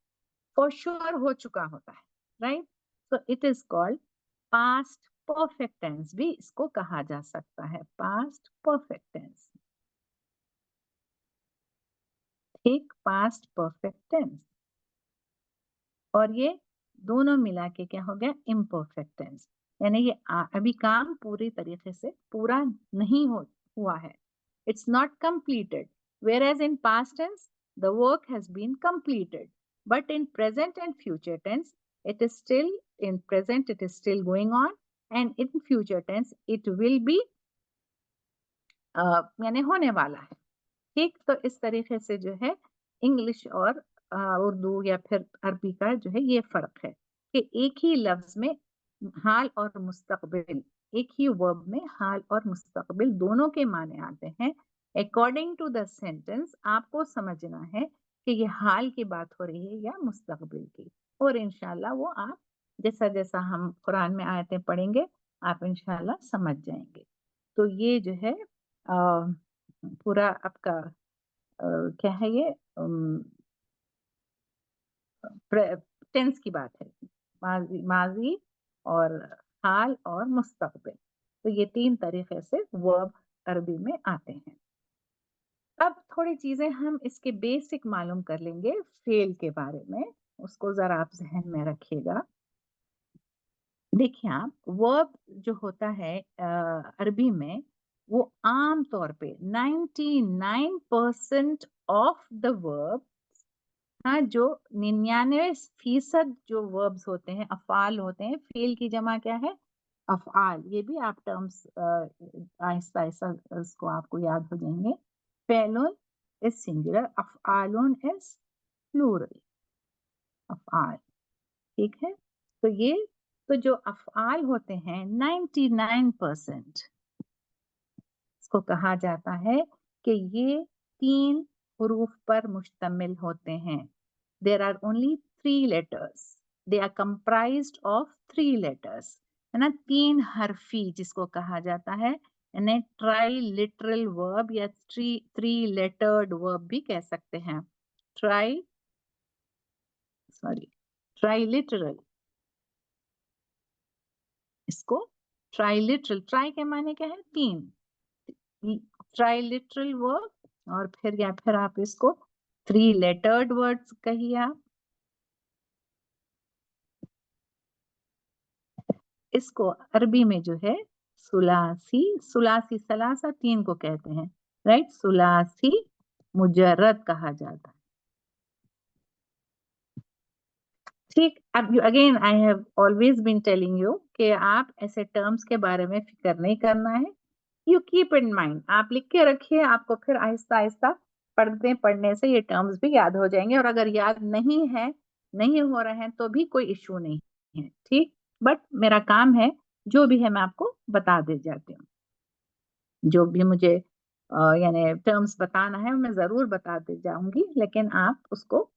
फॉर श्योर हो चुका होता है, right? So it is called past perfect tense, भी इसको कहा जा सकता है, पास्ट परफेक्ट टेंस। एक पास्ट परफेक्ट टेंस, और ये दोनों मिला के क्या हो गया, इम्परफेक्ट टेंस, यानी ये अभी काम पूरी तरीके से पूरा नहीं हुआ है, it's not completed, whereas in past tense the work has been completed, but in present and future tense it is still, in present it is still going on, and in future tense it will be यानी होने वाला है। ठीक, तो इस तरीके से जो है इंग्लिश और उर्दू या फिर अरबी का जो है ये फर्क है कि एक ही लफ्ज में हाल और मुस्तकबिल, एक ही वर्ब में हाल और मुस्तकबिल दोनों के माने आते हैं। अकॉर्डिंग टू द सेंटेंस आपको समझना है कि ये हाल की बात हो रही है या मुस्तकबिल की, और इंशाल्लाह वो आप जैसा जैसा हम कुरान में आयतें पढ़ेंगे आप इंशाल्लाह समझ जाएंगे। तो ये जो है पूरा आपका क्या है, ये टेंस की बात है, माजी और हाल और मुस्तकबिल, तो ये तीन तरीके से वर्ब अरबी में आते हैं। अब थोड़ी चीजें हम इसके बेसिक मालूम कर लेंगे फेल के बारे में, उसको जरा आप जहन में रखिएगा। देखिए आप, वर्ब जो होता है अरबी में, वो आम तौर पे 99% ऑफ द वर्ब, हाँ, जो 99% जो वर्ब्स होते हैं, अफ़आल होते हैं, फेल की जमा क्या है, अफ़आल। ये भी आप टर्म्स आहिस्ता आहिस्ता इसको आपको याद हो जाएंगे। फेलुन इज सिंगुलर, अफ़आलुन इज प्लूरल, अफ़आल। ठीक है, तो ये, तो जो अफ़आल होते हैं 99% इसको कहा जाता है कि ये 3 हुरूफ पर मुश्तमिल होते हैं। there are only 3 letters. They are comprised of 3 letters. है ना, 3 हरफी जिसको कहा जाता है, यानी ट्राइलिटरल वर्ब या 3 लेटर्ड वर्ब भी कह सकते हैं. ट्राइलिटरल, इसको ट्राइलिटरल, ट्राई के माने क्या है, 3, ट्राइलिटरल वर्ब, और फिर या फिर आप इसको 3 लेटर्ड वर्ड्स कहिए आप. इसको अरबी में जो है सुलासी, सुलासी सलासा 3 को कहते हैं, राइट, सुलासी मुजर्रद कहा जाता है. ठीक, अब again I have always been telling you कि आप ऐसे टर्म्स के बारे में फिक्र नहीं करना है. यू कीप इन माइंड, आप लिख के रखिए, आपको फिर आहिस्ता आहिस्ता पढ़ने से ये टर्म्स भी याद हो जाएंगे. और अगर याद नहीं है, नहीं हो रहे हैं, तो भी कोई इश्यू नहीं है, ठीक. बट मेरा काम है, जो भी है मैं आपको बता दे जाती हूँ. जो भी मुझे यानी टर्म्स बताना है मैं जरूर बताते जाऊंगी, लेकिन आप उसको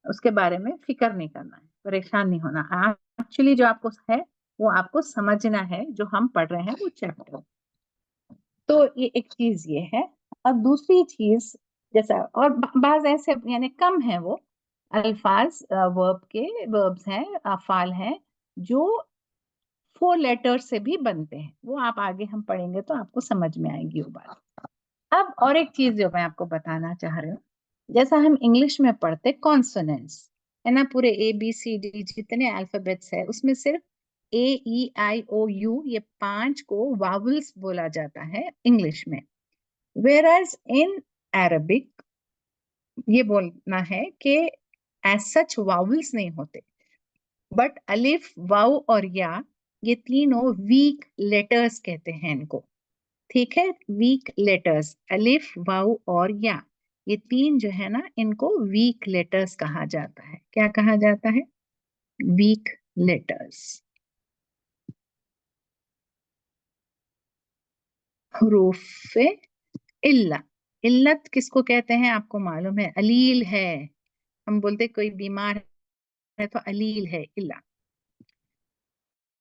उसके बारे में फिक्र नहीं करना है, परेशान नहीं होना. एक्चुअली जो आपको है वो आपको समझना है, जो हम पढ़ रहे हैं वो चैप्टर. तो ये एक चीज ये है. और दूसरी चीज, जैसा और बाज ऐसे यानी कम है वो अल्फाज वर्ब्स हैं, अफाल हैं, जो 4 लेटर से भी बनते हैं. वो आप आगे हम पढ़ेंगे तो आपको समझ में आएगी वो बात. अब और एक चीज जो मैं आपको बताना चाह रही हूँ, जैसा हम इंग्लिश में पढ़ते कॉन्सोनेंट्स, है ना, पूरे ABCD जितने अल्फाबेट्स है उसमें सिर्फ AEIOU ये 5 को वावल्स बोला जाता है इंग्लिश में. वेयरएज इन अरबिक ये बोलना है कि एज सच वावल्स नहीं होते, बट अलिफ, वाव और या ये तीनों वीक लेटर्स कहते हैं इनको. ठीक है, वीक लेटर्स, अलिफ, वाव और या, ये 3 जो है ना, इनको वीक लेटर्स कहा जाता है. क्या कहा जाता है? Week letters. हुरूफे इल्ला, इल्लत किसको कहते हैं आपको मालूम है? अलील है. हम बोलते कोई बीमार है तो अलील है, इल्ला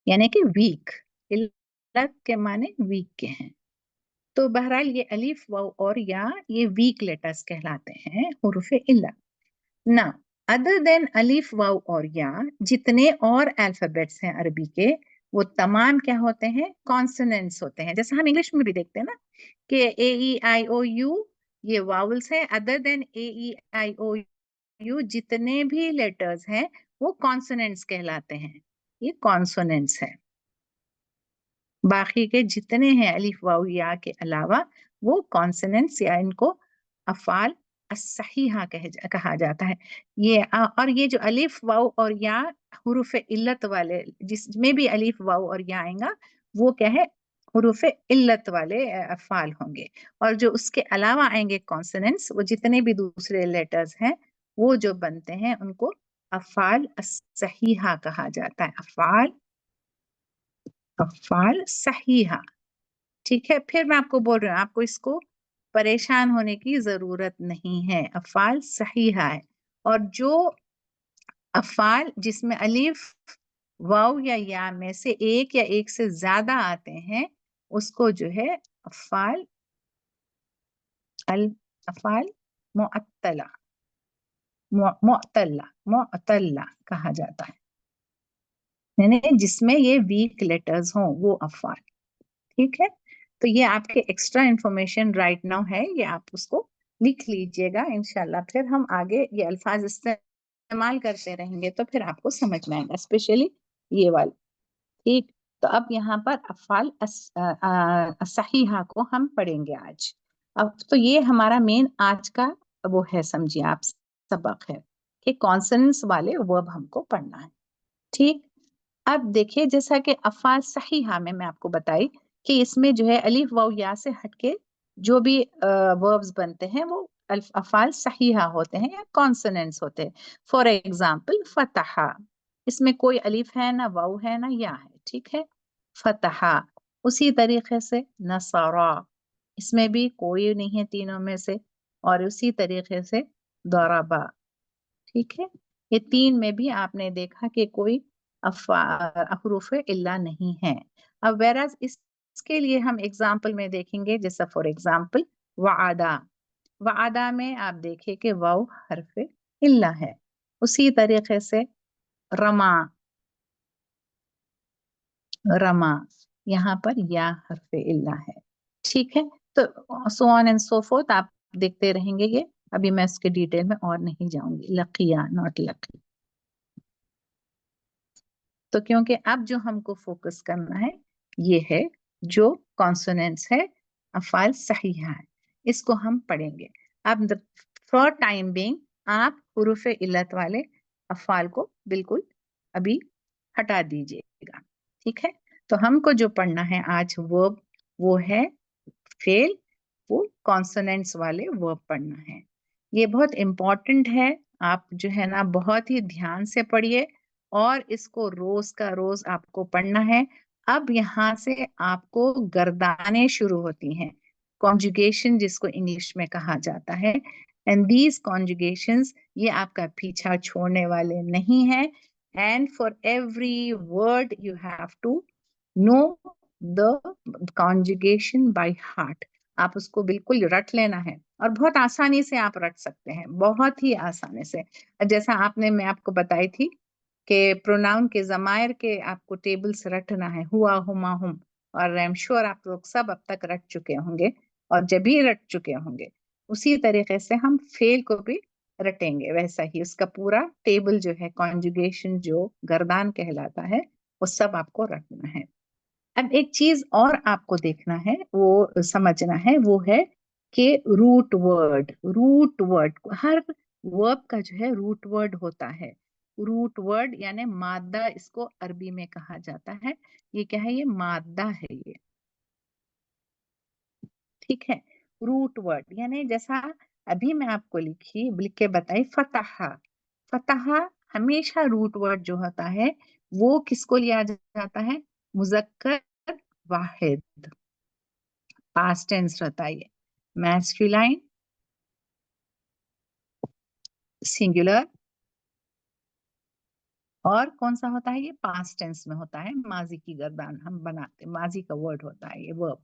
यानी कि वीक. इल्लत के माने वीक के हैं. तो बहरहाल ये अलिफ, वाव और या ये वीक लेटर्स कहलाते हैं, हुरूफे इल्ला. ना अदर देन अलिफ, वाव और या जितने और अल्फाबेट्स हैं अरबी के, वो तमाम क्या होते हैं? कॉन्सोनेंट्स होते हैं. जैसे हम इंग्लिश में भी देखते हैं ना कि AEIOU ये वावल्स है. अदर देन AEIOU जितने भी लेटर्स हैं वो कॉन्सोनेंट्स कहलाते हैं. ये कॉन्सोनेंट्स है. बाकी के जितने हैं अलिफ, वाव, या के अलावा वो कॉन्सोनेंट्स या इनको अफाल सहीहा कहा जाता है. ये और ये जो अलिफ, वाव और या हुरूफ इल्लत वाले, जिसमें भी अलिफ, वाव और या आएगा वो क्या है? हुरूफ इल्लत वाले अफाल होंगे. और जो उसके अलावा आएंगे कॉन्सोनेंट्स, वो जितने भी दूसरे लेटर्स हैं वो जो बनते हैं उनको अफाल सहीहा कहा जाता है. अफाल सहीहा. ठीक है, फिर मैं आपको बोल रही हूँ, आपको इसको परेशान होने की जरूरत नहीं है. अफाल सहीहा है. और जो अफाल जिसमें अलिफ, वाव या में से एक या एक से ज्यादा आते हैं उसको जो है अफाल अफाल मुअत्तला मुअत्तला कहा जाता है. यानी जिसमें ये वीक लेटर्स हों वो अफाल. ठीक है, तो ये आपके एक्स्ट्रा इंफॉर्मेशन राइट नाउ है, ये आप उसको लिख लीजिएगा. इंशाल्लाह फिर हम आगे ये अल्फाज इस्तेमाल करते रहेंगे तो फिर आपको समझ में आएगा, स्पेशली ये वाले. ठीक, तो अब यहाँ पर अफाल सहीहा को हम पढ़ेंगे आज. अब तो ये हमारा मेन आज का वो है, समझिए आप, सबक है कि कॉन्सोनेंट्स वाले वर्ब हमको पढ़ना है. ठीक, अब देखिए जैसा कि अफाल सहीहा में मैं आपको बताई कि इसमें जो है अलिफ, वाव, या से हटके जो भी वर्ब्स बनते हैं वो अफाल सहीहा होते हैं या कॉन्सोनेंट्स होते हैं. फॉर एग्जाम्पल फतहा, इसमें कोई अलिफ है ना, वाव है ना, या है. ठीक है, फतहा. उसी तरीके से नसरा, इसमें भी कोई नहीं है तीनों में से. और उसी तरीके से दरबा. ठीक है, ये 3 में भी आपने देखा कि कोई हरूफ इल्ला नहीं है। अब whereas इसके लिए हम एग्जाम्पल में देखेंगे, जैसा फॉर एग्जाम्पल वआदा। वआदा में आप देखिए कि वाव हरफ इल्ला है। उसी तरीके से रमा, रमा यहाँ पर या हरफ इल्ला है। ठीक है, तो so on and so fourth आप देखते रहेंगे ये। अभी मैं उसके डिटेल में और नहीं जाऊंगी। लकिया, नॉट लकी। तो क्योंकि अब जो हमको फोकस करना है ये है जो कॉन्सोनेंट्स है, अफ़ाल सहीहा है, इसको हम पढ़ेंगे। अब फॉर टाइम बिंग आप हुरूफ इल्लत वाले अफ़ाल को बिल्कुल अभी हटा दीजिएगा। ठीक है, तो हमको जो पढ़ना है आज वर्ब, वो है फेल, वो कॉन्सोनेंट्स वाले वर्ब पढ़ना है। ये बहुत इंपॉर्टेंट है। आप जो है ना बहुत ही ध्यान से पढ़िए और इसको रोज का रोज आपको पढ़ना है। अब यहाँ से आपको गर्दानें शुरू होती हैं, कॉन्जुगेशन जिसको इंग्लिश में कहा जाता है। एंड दीज कॉन्जुगेशंस ये आपका पीछा छोड़ने वाले नहीं है। And for every word you have to know the conjugation by heart. आप उसको बिल्कुल रट लेना है और बहुत आसानी से आप रट सकते हैं, बहुत ही आसानी से। जैसा मैं आपको बताई थी कि प्रोनाउन के ज़मायर के आपको टेबल्स रटना है, हुआ, हुमा, हुम, और आई एम श्योर आप लोग सब अब तक रट चुके होंगे। और जब भी रट चुके होंगे उसी तरीके से हम फेल को भी रटेंगे, वैसा ही उसका पूरा टेबल जो है, कॉन्जुगेशन जो गर्दान कहलाता है, वो सब आपको रटना है। अब एक चीज और आपको देखना है, वो समझना है, वो है कि रूट वर्ड हर वर्ब का जो है रूट वर्ड होता है। रूट वर्ड यानी मादा, इसको अरबी में कहा जाता है। ये क्या है? ये मादा है ये। ठीक है, रूट वर्ड यानी जैसा अभी मैं आपको लिख के बताई फतहा। फतहा हमेशा रूट वर्ड जो होता है वो किसको लिया जाता है? मुजक्कर वाहिद, पास्ट टेंस रहता है ये। मैस्कुलाइन, सिंगुलर, और कौन सा होता है? ये पास्ट टेंस में होता है, माजी की गर्दान हम बनाते, माजी का वर्ड होता है ये वर्ब।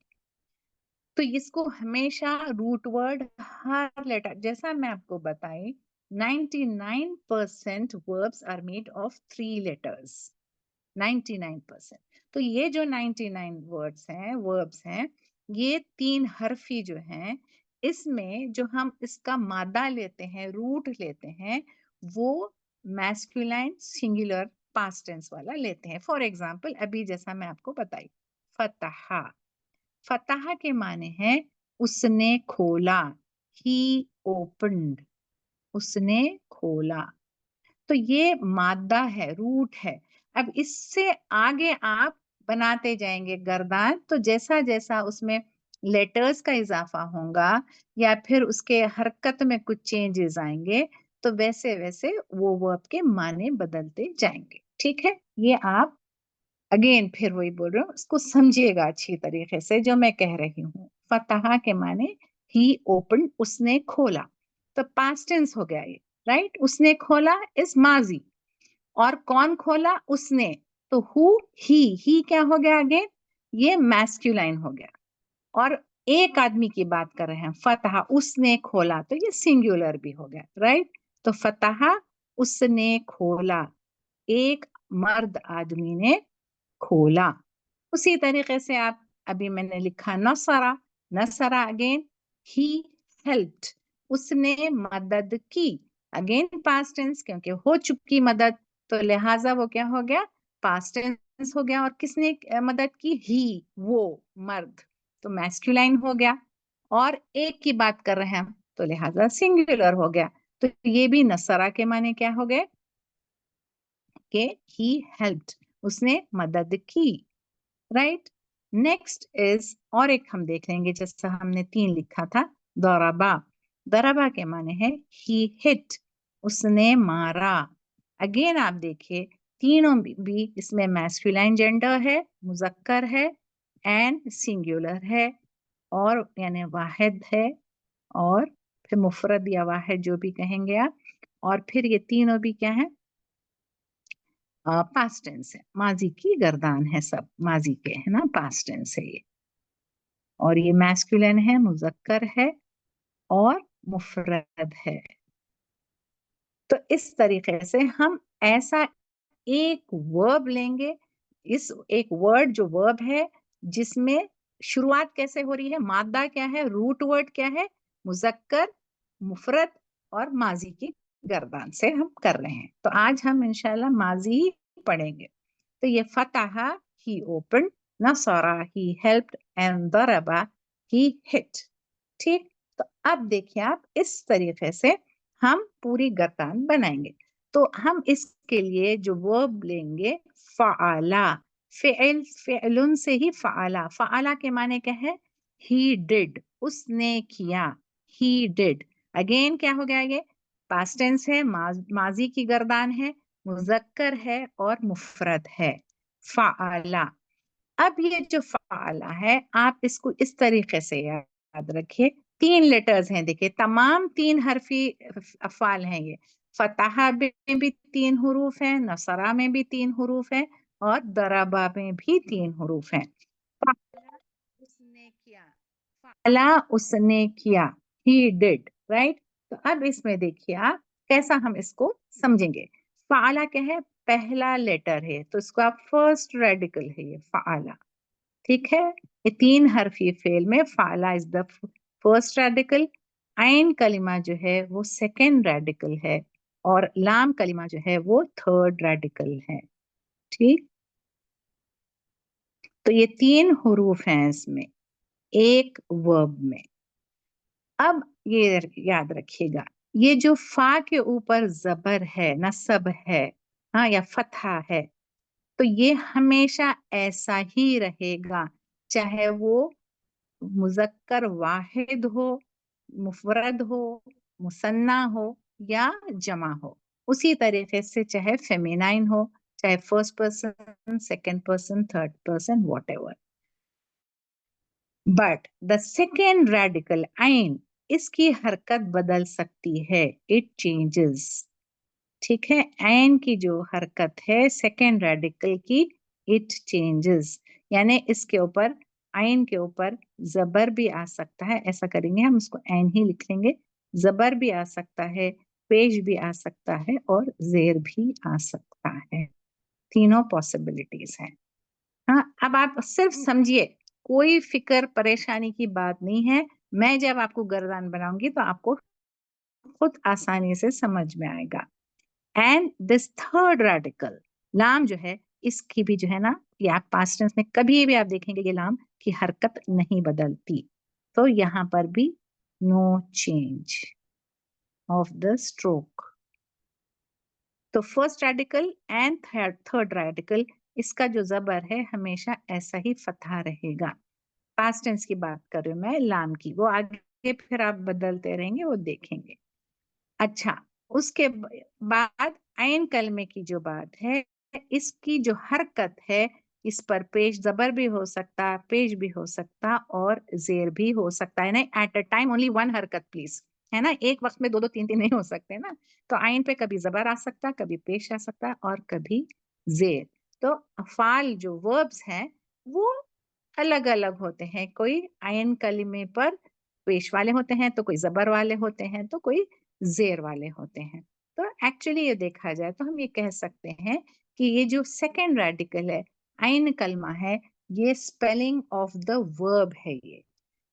तो इसको हमेशा रूट वर्ड हर लेटर, जैसा मैं आपको बताई 99% verbs are made of 3 letters. 99%। तो ये जो 99 वर्ड्स हैं, वर्ब्स हैं, ये 3 हरफी जो हैं, इसमें जो हम इसका मादा लेते हैं, रूट लेते हैं, वो मैस्कुलाइन, सिंगुलर, पास्ट टेंस वाला लेते हैं। फॉर एग्जाम्पल अभी जैसा मैं आपको बताई, फतहा। फतहा के माने हैं उसने खोला, ही ओपन्ड, उसने खोला। तो ये मादा है, रूट है। अब इससे आगे आप बनाते जाएंगे गर्दान, तो जैसा जैसा उसमें लेटर्स का इजाफा होगा या फिर उसके हरकत में कुछ चेंजेस आएंगे, तो वैसे वैसे वो वर्ब के माने बदलते जाएंगे। ठीक है, ये आप अगेन फिर वही बोल रही हूँ, इसको समझिएगा अच्छी तरीके से जो मैं कह रही हूँ। फतहा के माने ही ओपन, उसने खोला, तो पास्ट टेंस हो गया ये, राइट। उसने खोला इस माजी, और कौन खोला? उसने। तो हु, ही क्या हो गया अगेन? ये मैस्कुलाइन हो गया। और एक आदमी की बात कर रहे हैं, फतहा उसने खोला, तो ये सिंगुलर भी हो गया, राइट। तो फतहा उसने खोला, एक मर्द आदमी ने खोला। उसी तरीके से आप अभी मैंने लिखा नसरा, नसरा अगेन ही हेल्प्ड, उसने मदद की। अगेन पास्ट टेंस, क्योंकि हो चुकी मदद, तो लिहाजा वो क्या हो गया? पास्ट टेंस हो गया। और किसने मदद की? ही, वो मर्द, तो मैस्कुलाइन हो गया। और एक की बात कर रहे हैं हम, तो लिहाजा सिंगुलर हो गया। तो ये भी नसरा के माने क्या हो गए? कि he helped, उसने मदद की, राइट। नेक्स्ट इज, और एक हम देख लेंगे, जैसा हमने 3 लिखा था, दौराबा। दौराबा के माने है he hit, उसने मारा। अगेन आप देखिए तीनों भी इसमें मैस्कुलाइन जेंडर है, मुजक्कर है, एंड सिंगुलर है, और यानी वाहिद है, और फिर मुफरद या वाहिद जो भी कहेंगे आप। और फिर ये तीनों भी क्या है? पास्ट टेंस है, माजी की गर्दान है, सब माजी के है ना, पास्ट टेंस है ये। और ये मैस्कुलिन है, मुजक्कर है और मुफरद है। तो इस तरीके से हम ऐसा एक वर्ब लेंगे, इस एक वर्ड जो वर्ब है जिसमें शुरुआत कैसे हो रही है, मादा क्या है, रूट वर्ड क्या है, मुजक्कर, मुफरद और माजी की गर्दान से हम कर रहे हैं। तो आज हम इंशाल्लाह माजी ही पढ़ेंगे। तो ये फतहा, ही ओपन, नसरा, ही हेल्प्ड, एंड दरबा, ही हिट। ठीक, तो अब देखिए आप, इस तरीके से हम पूरी गर्दान बनाएंगे। तो हम इसके लिए जो वर्ब लेंगे, फ़अला, फ़िल, फ़िलुन से ही फ़अला, फ़अला के माने क्या है, ही डिड, उसने किया, ही डिड। अगेन क्या हो गया, ये पास्ट टेंस है, माजी की गर्दान है, मुजक्कर है और मुफरद है, फ़अला। अब ये जो फ़अला है, आप इसको इस तरीके से याद रखिए, 3 लेटर्स हैं, देखिए तमाम 3 हरफी अफ़ाल हैं ये। फतहा में भी 3 हुरूफ हैं, नसरा में भी 3 हुरूफ हैं और दरबा में भी 3 हुरूफ हैं। फ़अला उसने किया, फ़अला उसने किया, ही डिड, राइट। तो अब इसमें देखिए आप कैसा हम इसको समझेंगे। फ़अला क्या है, पहला लेटर है, तो इसको आप फर्स्ट रेडिकल है ये फ़अला। ठीक है, ये 3 हरफी फेल में फ़अला इज द फर्स्ट रेडिकल, आइन कलिमा जो है वो सेकेंड रेडिकल है और लाम कलिमा जो है वो थर्ड रेडिकल है। ठीक, तो ये 3 हुरूफ हैं इसमें, एक वर्ब में। अब ये याद रखिएगा, ये जो फा के ऊपर जबर है, नसब है, हाँ, या फतहा है, तो ये हमेशा ऐसा ही रहेगा, चाहे वो मुजक्कर वाहिद हो, मुफरद हो, मुसन्ना हो या जमा हो। उसी तरीके से चाहे फेमिनाइन हो, चाहे first person, second person, third person, whatever. But the second radical आइन, इसकी हरकत बदल सकती है, इट चेंजेस। ठीक है, आइन की जो हरकत है सेकेंड रेडिकल की, इट चेंजेस, यानी इसके ऊपर, आइन के ऊपर जबर भी आ सकता है, ऐसा करेंगे हम इसको आइन ही लिख लेंगे, जबर भी आ सकता है, पेश भी आ सकता है और जेर भी आ सकता है, तीनों पॉसिबिलिटीज हैं। हाँ, अब आप सिर्फ समझिए, कोई फिक्र परेशानी की बात नहीं है। मैं जब आपको गर्दान बनाऊंगी तो आपको खुद आसानी से समझ में आएगा। एंड दिस थर्ड रेडिकल, लाम जो है, इसकी भी जो है ना, ये आप पास्ट टेंस में कभी भी आप देखेंगे ये लाम की हरकत नहीं बदलती, तो यहाँ पर भी no change of the stroke. तो first radical and third radical, इसका जो जबर है हमेशा ऐसा ही फतहा रहेगा। पास्ट टेंस की बात कर रही हूँ मैं, लाम की, वो आगे फिर आप बदलते रहेंगे, वो देखेंगे। अच्छा, उसके बाद आइन कलमे की जो बात है, इसकी जो हरकत है, इस पर पेश जबर भी हो सकता, पेश भी हो सकता और जेर भी हो सकता है, नहीं, at a time only one हरकत प्लीज, है ना, एक वक्त में दो दो तीन तीन नहीं हो सकते ना। तो आइन पे कभी जबर आ सकता, कभी पेश आ सकता और कभी जेर। तो अफाल जो वर्ब्स हैं वो अलग अलग होते हैं, कोई आयन कलिमे पर पेश वाले होते हैं, तो कोई जबर वाले होते हैं, तो कोई जेर वाले होते हैं। तो एक्चुअली ये देखा जाए तो हम ये कह सकते हैं कि ये जो सेकेंड रेडिकल है, आयन कलमा है, ये स्पेलिंग ऑफ द वर्ब है,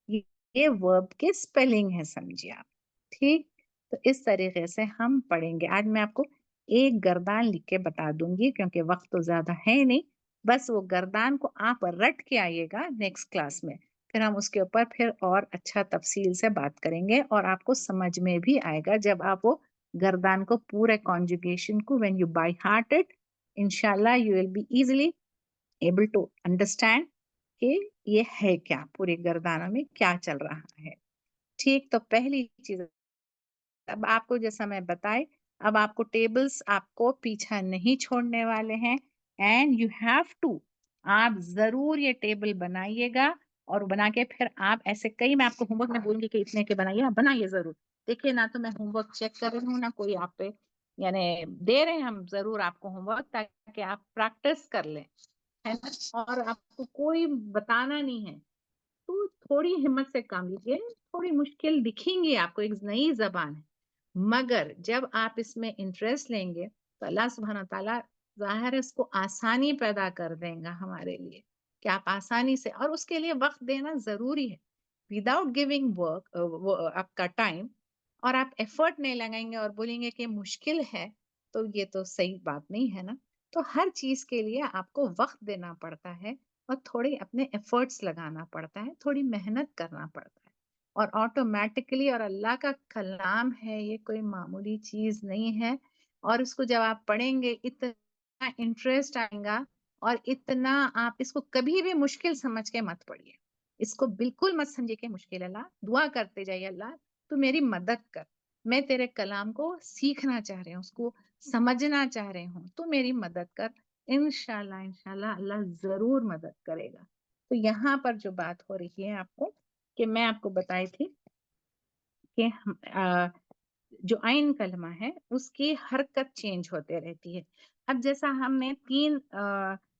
ये वर्ब के स्पेलिंग है, समझिए आप। ठीक, तो इस तरीके से हम पढ़ेंगे। आज मैं आपको एक गर्दान लिख के बता दूंगी, क्योंकि वक्त तो ज्यादा है नहीं, बस वो गर्दान को आप रट के आइएगा नेक्स्ट क्लास में, फिर हम उसके ऊपर फिर और अच्छा तफसील से बात करेंगे और आपको समझ में भी आएगा जब आप वो गर्दान को पूरे कॉन्जुगेशन को when you by heart it, इंशाल्लाह you will be easily able to understand कि ये है क्या, पूरे गर्दाना में क्या चल रहा है। ठीक, तो पहली चीज, अब आपको जैसा मैं बताए, अब आपको टेबल्स आपको पीछा नहीं छोड़ने वाले हैं, एंड यू हैव टू, आप जरूर ये टेबल बनाइएगा और बना के फिर आप ऐसे, कई मैं आपको होमवर्क में बोलूंगी कि इतने के बनाइए, आप बनाइए जरूर। देखिए ना, तो मैं होमवर्क चेक कर रही हूँ ना, कोई आप पे यानी दे रहे हैं हम जरूर आपको होमवर्क ताकि आप प्रैक्टिस कर लें, है ना, और आपको कोई बताना नहीं है, तो थोड़ी हिम्मत से काम लीजिए। थोड़ी मुश्किल दिखेंगी आपको, एक नई जबान है, मगर जब आप इसमें इंटरेस्ट लेंगे तो अल्लाह सुब्हान ताला जाहिर है इसको आसानी पैदा कर देगा हमारे लिए, कि आप आसानी से, और उसके लिए वक्त देना जरूरी है। विदाउट गिविंग वर्क आपका टाइम, और आप एफर्ट नहीं लगाएंगे और बोलेंगे कि मुश्किल है, तो ये तो सही बात नहीं है ना। तो हर चीज के लिए आपको वक्त देना पड़ता है और थोड़ी अपने एफर्ट्स लगाना पड़ता है, थोड़ी मेहनत करना पड़ता है, और ऑटोमेटिकली, और अल्लाह का कलाम है, ये कोई मामूली चीज नहीं है, और इसको जब आप पढ़ेंगे इतना इंटरेस्ट आएगा, और इतना आप इसको कभी भी मुश्किल समझ के मत पढ़िए, इसको बिल्कुल मत समझिए कि मुश्किल है। अल्लाह दुआ करते जाइए, अल्लाह तू मेरी मदद कर, मैं तेरे कलाम को सीखना चाह रही हूँ, उसको समझना चाह रही हूँ, तू मेरी मदद कर। इंशाल्लाह इंशाल्लाह अल्लाह जरूर मदद करेगा। तो यहाँ पर जो बात हो रही है आपको, कि मैं आपको बताई थी कि जो आइन कलमा है उसकी हरकत चेंज होते रहती है। अब जैसा हमने तीन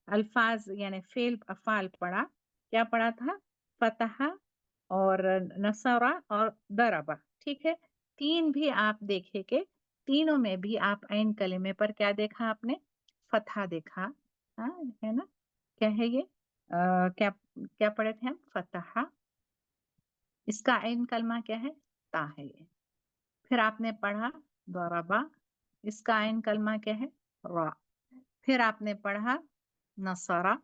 अल्फाज यानी फेल अफाल पढ़ा, क्या पढ़ा था? फतहा और नसरा और दरबा, ठीक है। तीन भी आप देखे कि तीनों में भी आप आइन कलमे पर क्या देखा आपने? फतहा देखा, हाँ है ना। क्या है ये? क्या क्या पढ़े थे हम? फतहा, इसका आइन कलमा क्या है? ता है ये। फिर आपने पढ़ा दरबा, इसका आइन कलमा क्या है? रा। फिर आपने पढ़ा नसरा,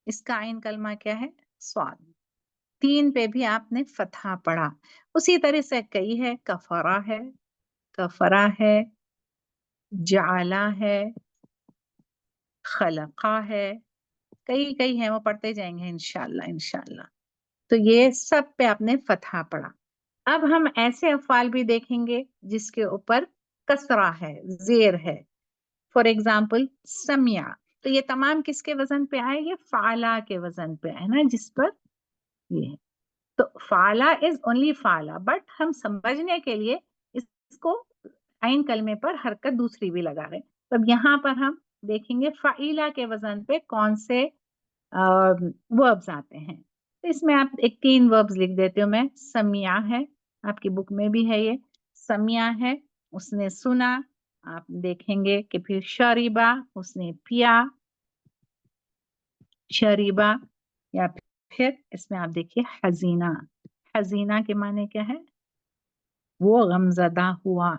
इसका आइन कलमा क्या है? स्वाद। तीन पे भी आपने फतहा पढ़ा। उसी तरह से कई है, कफरा है, कफरा है, जाला है, खलका है, कई कई है, वो पढ़ते जाएंगे इंशाल्लाह इंशाल्लाह। तो ये सब पे आपने फतहा पढ़ा। अब हम ऐसे अफ़आल भी देखेंगे जिसके ऊपर कसरा है, जेर है। फॉर एग्जाम्पल समिया, तो ये तमाम किसके वजन पे आए? ये फाला के वजन पे है ना, जिस पर ये है। तो फाला इज ओनली फाला, बट हम समझने के लिए इसको आइन कलमे पर हरकत दूसरी भी लगा रहे हैं। तो अब यहाँ पर हम देखेंगे फाइला के वजन पे कौन से वर्ब्स आते हैं। तो इसमें आप एक तीन वर्ब्स लिख देते हो मैं। समिया है, आपकी बुक में भी है ये, समिया है, उसने सुना। आप देखेंगे कि फिर शरीबा, उसने पिया, शरीबा। या फिर इसमें आप देखिए हजीना, हजीना के माने क्या है? वो गमजदा हुआ,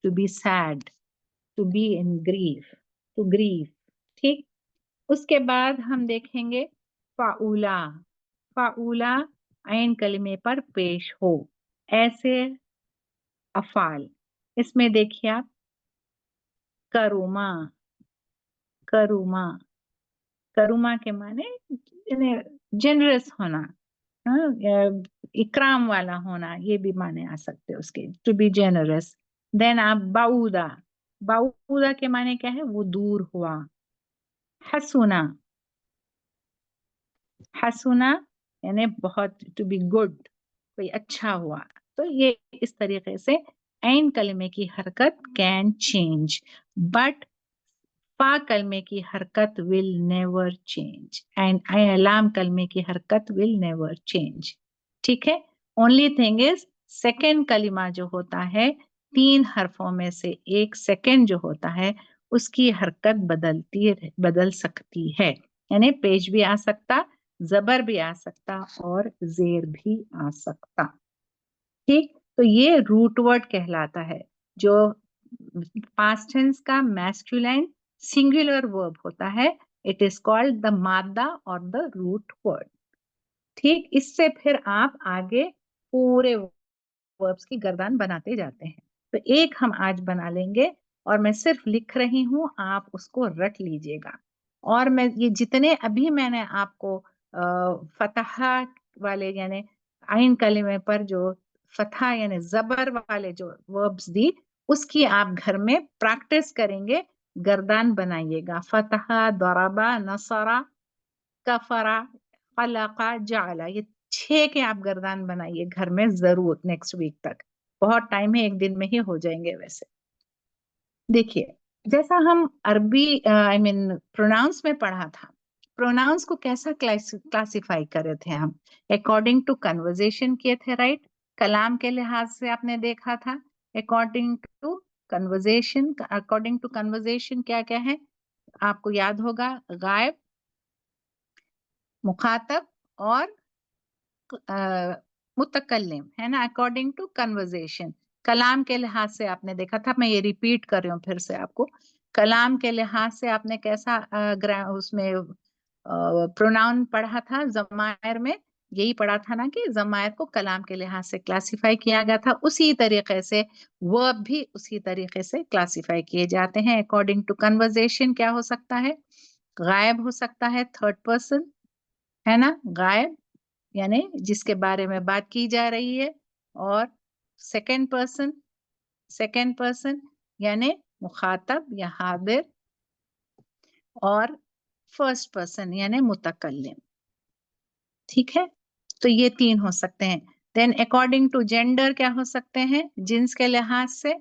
to be sad, to be in grief, to grieve, ठीक। उसके बाद हम देखेंगे फाउला, फाउला आइन कलमे पर पेश हो, ऐसे अफाल। इसमें देखिए आप, करुमा, करुमा, करुमा के माने जनरस होना, हाँ, इकराम वाला होना, ये भी माने आ सकते हैं उसके, टू बी जेनरस। देन आप बाऊदा, बाऊदा के माने क्या है? वो दूर हुआ। हसुना, हसुना यानी बहुत, टू बी गुड, कोई अच्छा हुआ। तो ये इस तरीके से ऐन कलमे की हरकत कैन चेंज, बट फा कलमे की हरकत विल नेवर चेंज, एंड लाम कलमे की हरकत विल नेवर चेंज, ठीक है। ओनली थिंग इज सेकेंड कलिमा जो होता है, तीन हरफों में से एक सेकेंड जो होता है, उसकी हरकत बदल सकती है। यानी पेश भी आ सकता, जबर भी आ सकता, और जेर भी आ सकता, ठीक। तो ये रूट वर्ड कहलाता है, जो पास्ट टेंस का मैस्कुलाइन सिंगुलर वर्ब होता है। इट इज कॉल्ड द मादा और द रूट वर्ड, ठीक। इससे फिर आप आगे पूरे वर्ब्स की गर्दान बनाते जाते हैं। तो एक हम आज बना लेंगे, और मैं सिर्फ लिख रही हूं, आप उसको रट लीजिएगा। और मैं ये जितने अभी मैंने आपको फतहा वाले यानी आइन कलिमे पर जो फतहा यानी जबर वाले जो वर्ब्स दी, उसकी आप घर में प्रैक्टिस करेंगे, गर्दान बनाइएगा। फतहा, दरबा, नसरा, कफरा, खलका, जाला, ये 6 के आप गर्दान बनाइए घर में जरूर नेक्स्ट वीक तक। बहुत टाइम है, एक दिन में ही हो जाएंगे वैसे। देखिए, जैसा हम अरबी आई मीन प्रोनाउंस में पढ़ा था, प्रोनाउंस को कैसा क्लासिफाई करे थे हम, अकॉर्डिंग टू कन्वर्जेशन किए थे, राइट? कलाम के लिहाज से आपने देखा था, according to conversation, according to conversation क्या क्या है आपको याद होगा, गायब, मुखातब और मुतकल्लिम, है ना, अकॉर्डिंग टू कन्वर्जेशन। कलाम के लिहाज से आपने देखा था, मैं ये रिपीट कर रही हूँ फिर से आपको, कलाम के लिहाज से आपने कैसा उसमें प्रोनाउन पढ़ा था जमायर में, यही पढ़ा था ना कि जमायर को कलाम के लिहाज से क्लासिफाई किया गया था, उसी तरीके से वर्ब भी उसी तरीके से क्लासिफाई किए जाते हैं अकॉर्डिंग टू कन्वर्जेशन। क्या हो सकता है, गायब हो सकता है, थर्ड पर्सन, है ना, गायब यानी जिसके बारे में बात की जा रही है, और सेकंड पर्सन, सेकंड पर्सन यानी मुखातब या हादिर, और फर्स्ट पर्सन यानी मुतकल्लिम। ठीक है, तो ये तीन हो सकते हैं। देन अकॉर्डिंग टू जेंडर क्या हो सकते हैं, जिन्स के लिहाज से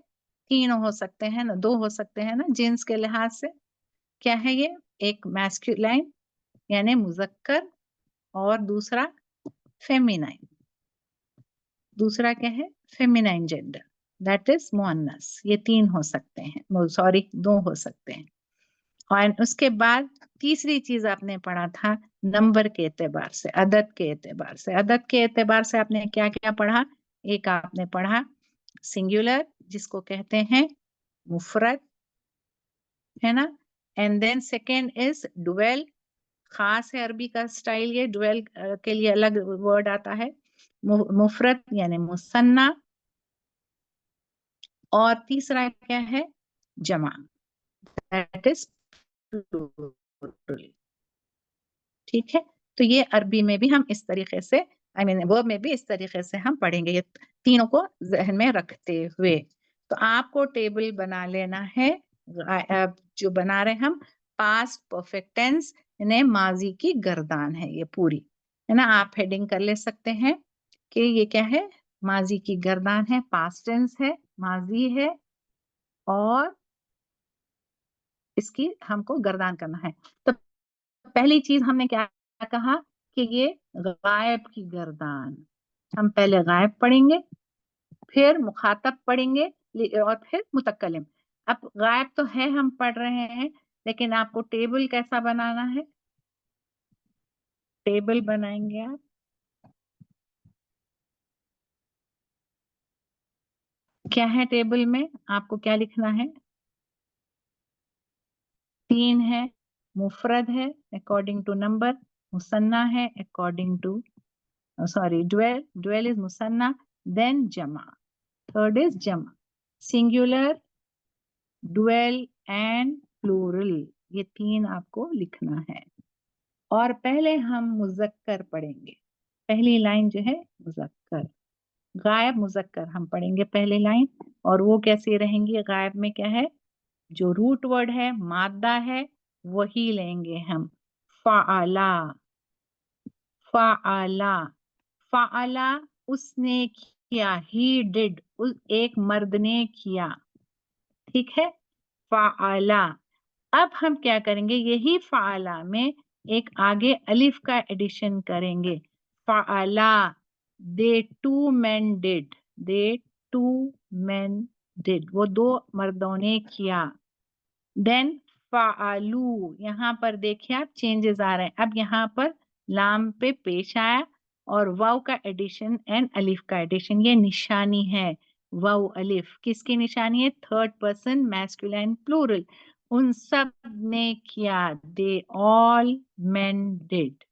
तीन हो सकते हैं ना, दो हो सकते हैं ना जिन्स के लिहाज से। क्या है ये, एक मैस्कुलाइन यानी मुजक्कर, और दूसरा फेमिनाइन, दूसरा क्या है फेमिनाइन जेंडर, दैट इज मुअन्नस। ये तीन हो सकते हैं, सॉरी दो हो सकते हैं। और उसके बाद तीसरी चीज आपने पढ़ा था नंबर के एतबार से, अदद के एतबार से। अदद के एतबार से आपने क्या क्या पढ़ा, एक आपने पढ़ा सिंगुलर जिसको कहते हैं मुफरद, है ना, and then second is dual, खास है अरबी का स्टाइल, ये डुअल के लिए अलग वर्ड आता है, मुफरद यानी मुसन्ना, और तीसरा क्या है जमा, दैट इज प्लूरल। ठीक है, तो ये अरबी में भी हम इस तरीके से, आई मीन वर्ब में भी इस तरीके से हम पढ़ेंगे, ये तीनों को जहन में रखते हुए। तो आपको टेबल बना लेना है, जो बना रहे हम पास्ट परफेक्ट टेंस, यानी माजी की गर्दान है ये पूरी, है ना, आप हेडिंग कर ले सकते हैं कि ये क्या है, माजी की गर्दान है, पास्ट टेंस है, माजी है, और इसकी हमको गर्दान करना है। तो पहली चीज हमने क्या कहा कि ये गायब की गर्दान, हम पहले गायब पढ़ेंगे, फिर मुखातब पढ़ेंगे, और फिर मुतक्कलिम। अब गायब तो है हम पढ़ रहे हैं, लेकिन आपको टेबल कैसा बनाना है, टेबल बनाएंगे आप, क्या है टेबल में, आपको क्या लिखना है, तीन है, मुफरद है अकॉर्डिंग टू नंबर, मुसन्ना है according to, sorry dual, dual is मुसन्ना, देन जमा, थर्ड इज जमा, सिंगुलर, डुअल एंड प्लूरल, ये तीन आपको लिखना है। और पहले हम मुजक्कर पढ़ेंगे, पहली लाइन जो है मुजक्कर, गायब मुजक्कर हम पढ़ेंगे पहली लाइन, और वो कैसे रहेंगी, गायब में क्या है, जो रूट वर्ड है मादा है वही लेंगे हम, फाअला, फाअला, फाअला उसने किया, ही डिड, उस एक मर्द ने किया, ठीक है, फाअला। अब हम क्या करेंगे, यही फाअला में एक आगे अलिफ का एडिशन करेंगे, फाअला, they two men did, they two men did, वो दो मर्दों ने किया। देन फालू, यहाँ पर देखिए आप चेंजेस आ रहे हैं, अब यहाँ पर लाम पे पेश आया, और वाव का एडिशन एंड अलिफ का एडिशन, ये निशानी है, वाव अलिफ किसकी निशानी है, थर्ड पर्सन मैस्कुलाइन प्लूरल, उन सब ने किया, दे ऑल मेन डिड,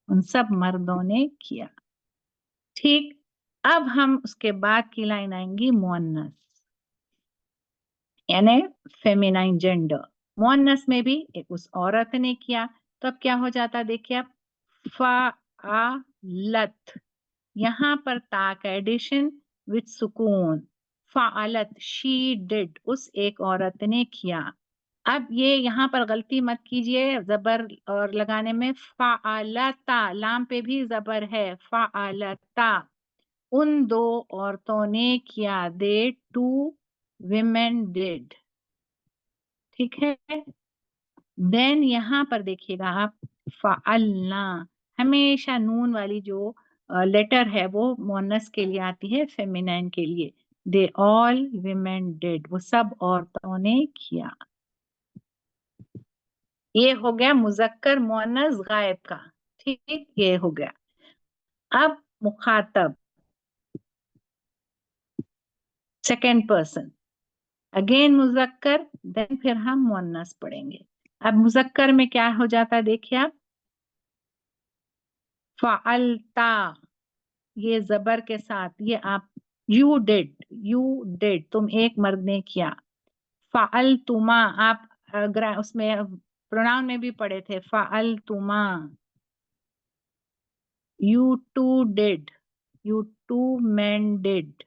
उन सब मर्दों ने किया। ठीक, अब हम उसके बाद की लाइन आएंगी मुअन्नस यानी फेमिनाइन जेंडर, मुअन्नस में भी एक उस औरत ने किया, तो अब क्या हो जाता देखिए आप, फाअलत, यहाँ पर ता का एडिशन विद सुकून, फाअलत, शी डिड, उस एक औरत ने किया। अब ये यहाँ पर गलती मत कीजिए जबर और लगाने में, फाअलता, लाम पे भी जबर है, फाअलता, उन दो औरतों ने किया, दे टू विमेन डिड, ठीक है। देन यहाँ पर देखिएगा आप, फ़अलना, हमेशा नून वाली जो लेटर है वो मुअन्नस के लिए आती है, फेमिनाइन के लिए। दे ऑल विमेन डिड, वो सब औरतों ने किया। ये हो गया मुज़क्कर मुअन्नस गायब का, ठीक, ये हो गया। अब मुखातब, सेकेंड पर्सन, अगेन मुज़क्कर, देन फिर हम मुअन्नस पढ़ेंगे। अब मुज़क्कर में क्या हो जाता है देखिए आप, फ़अलता, ये जबर के साथ, ये आप, यू डिड, तुम एक मर्द ने किया। फ़अलतुमा, आप उसमें प्रोनाउन में भी पढ़े थे, फ़अलतुमा, you two did, you two men did.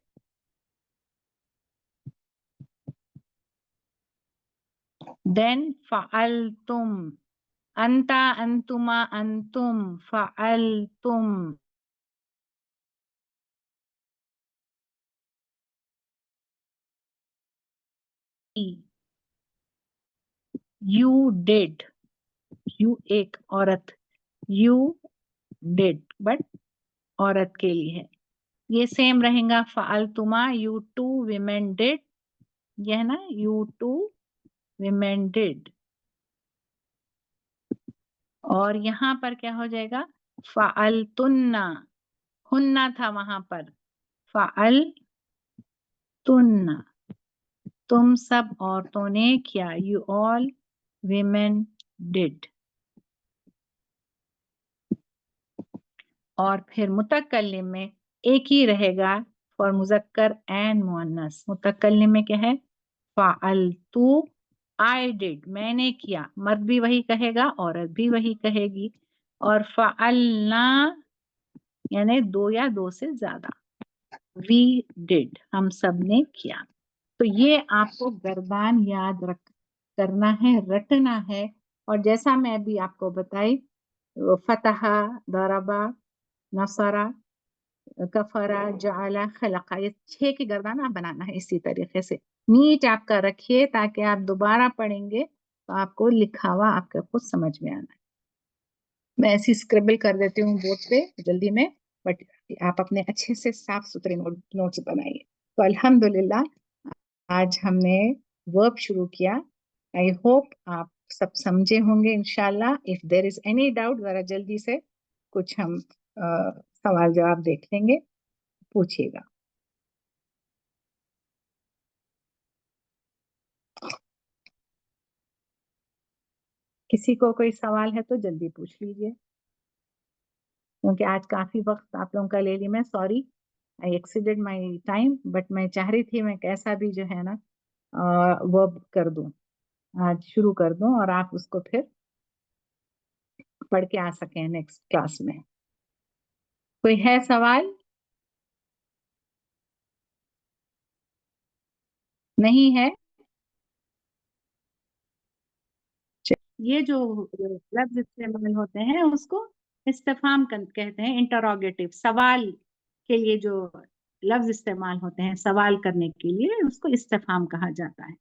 Then fa'altum, anta, antuma, antum, fa'altum. You did, you एक औरत, you did, but औरत के लिए है। ये सेम रहेगा, फअलतुमा, you two women did, ये है ना, you two women did। और यहाँ पर क्या हो जाएगा, फअलतुन्ना, हुन्ना था वहां पर, फअलतुन्ना, तुम सब औरतों ने किया, you all women did। और फिर मुतकल्लिम में एक ही रहेगा फॉर मुज़क्कर एंड मुअन्नस। मुतकल्लिम में क्या है, फ़अलतु, आई डिड, मैंने किया, मर्द भी वही कहेगा, औरत भी वही कहेगी। और फ़अलना यानी दो या दो से ज्यादा, वी डिड, हम सब ने किया। तो ये आपको गर्दान याद करना है, रटना है। और जैसा मैं अभी आपको बताई, फतहा, दरबा, नसरा, कफरा, जाला, खलका, ये 6 की गर्दान आप बनाना है इसी तरीके से। नीट आपका रखिए ताकि आप दोबारा पढ़ेंगे तो आपको लिखा हुआ आपका कुछ समझ में आना है। मैं ऐसी स्क्रिबल कर देती हूँ बोर्ड पे जल्दी में, बट आप अपने अच्छे से साफ सुथरे नोट्स बनाइए। तो अल्हम्दुलिल्लाह आज हमने वर्ब शुरू किया। आई होप आप सब समझे होंगे इंशाल्लाह। If there is any doubt, जरा जल्दी से कुछ हम सवाल जवाब देख लेंगे, पूछिएगा। किसी को कोई सवाल है तो जल्दी पूछ लीजिए, क्योंकि आज काफी वक्त आप लोगों का ले ली मैं, sorry I exceeded my time, but मैं चाह रही थी मैं कैसा भी जो है ना वर्ब कर दूं, आज शुरू कर दूं और आप उसको फिर पढ़ के आ सकें नेक्स्ट क्लास में। कोई है सवाल? नहीं है? ये जो लफ्ज इस्तेमाल होते हैं उसको इस्तिफाम कहते हैं, इंटरोगेटिव, सवाल के लिए जो लफ्ज इस्तेमाल होते हैं सवाल करने के लिए, उसको इस्तिफाम कहा जाता है।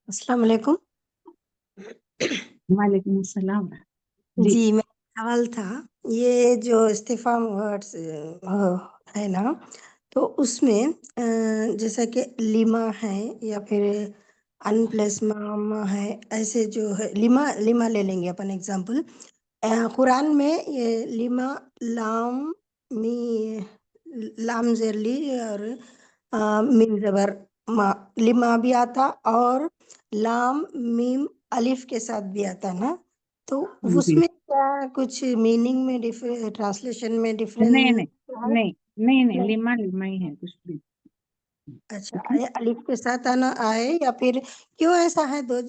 अस्सलाम वालेकुम। वालेकुम सलाम। जी, मेरा सवाल था, ये जो इस्तिफाम वर्ड्स है ना, तो उसमें जैसा कि लिमा है या फिर अनप्लेसमा है, ऐसे जो है लिमा ले लेंगे अपन एग्जांपल। कुरान में ये लिमा, लाम, मी, लाम ज़ेरली और मीम ज़बर मा, लिमा भी आता और लाम मीम अलिफ के साथ भी आता ना, तो जी उसमें क्या कुछ मीनिंग में ट्रांसलेशन में डिफरेंस नहीं नहीं है? नहीं नहीं नहीं, नहीं। लिमा लिमा ही है कुछ भी। अच्छा, ठीक है, ये अलिफ के साथ आना आए या फिर क्यों ऐसा है, दो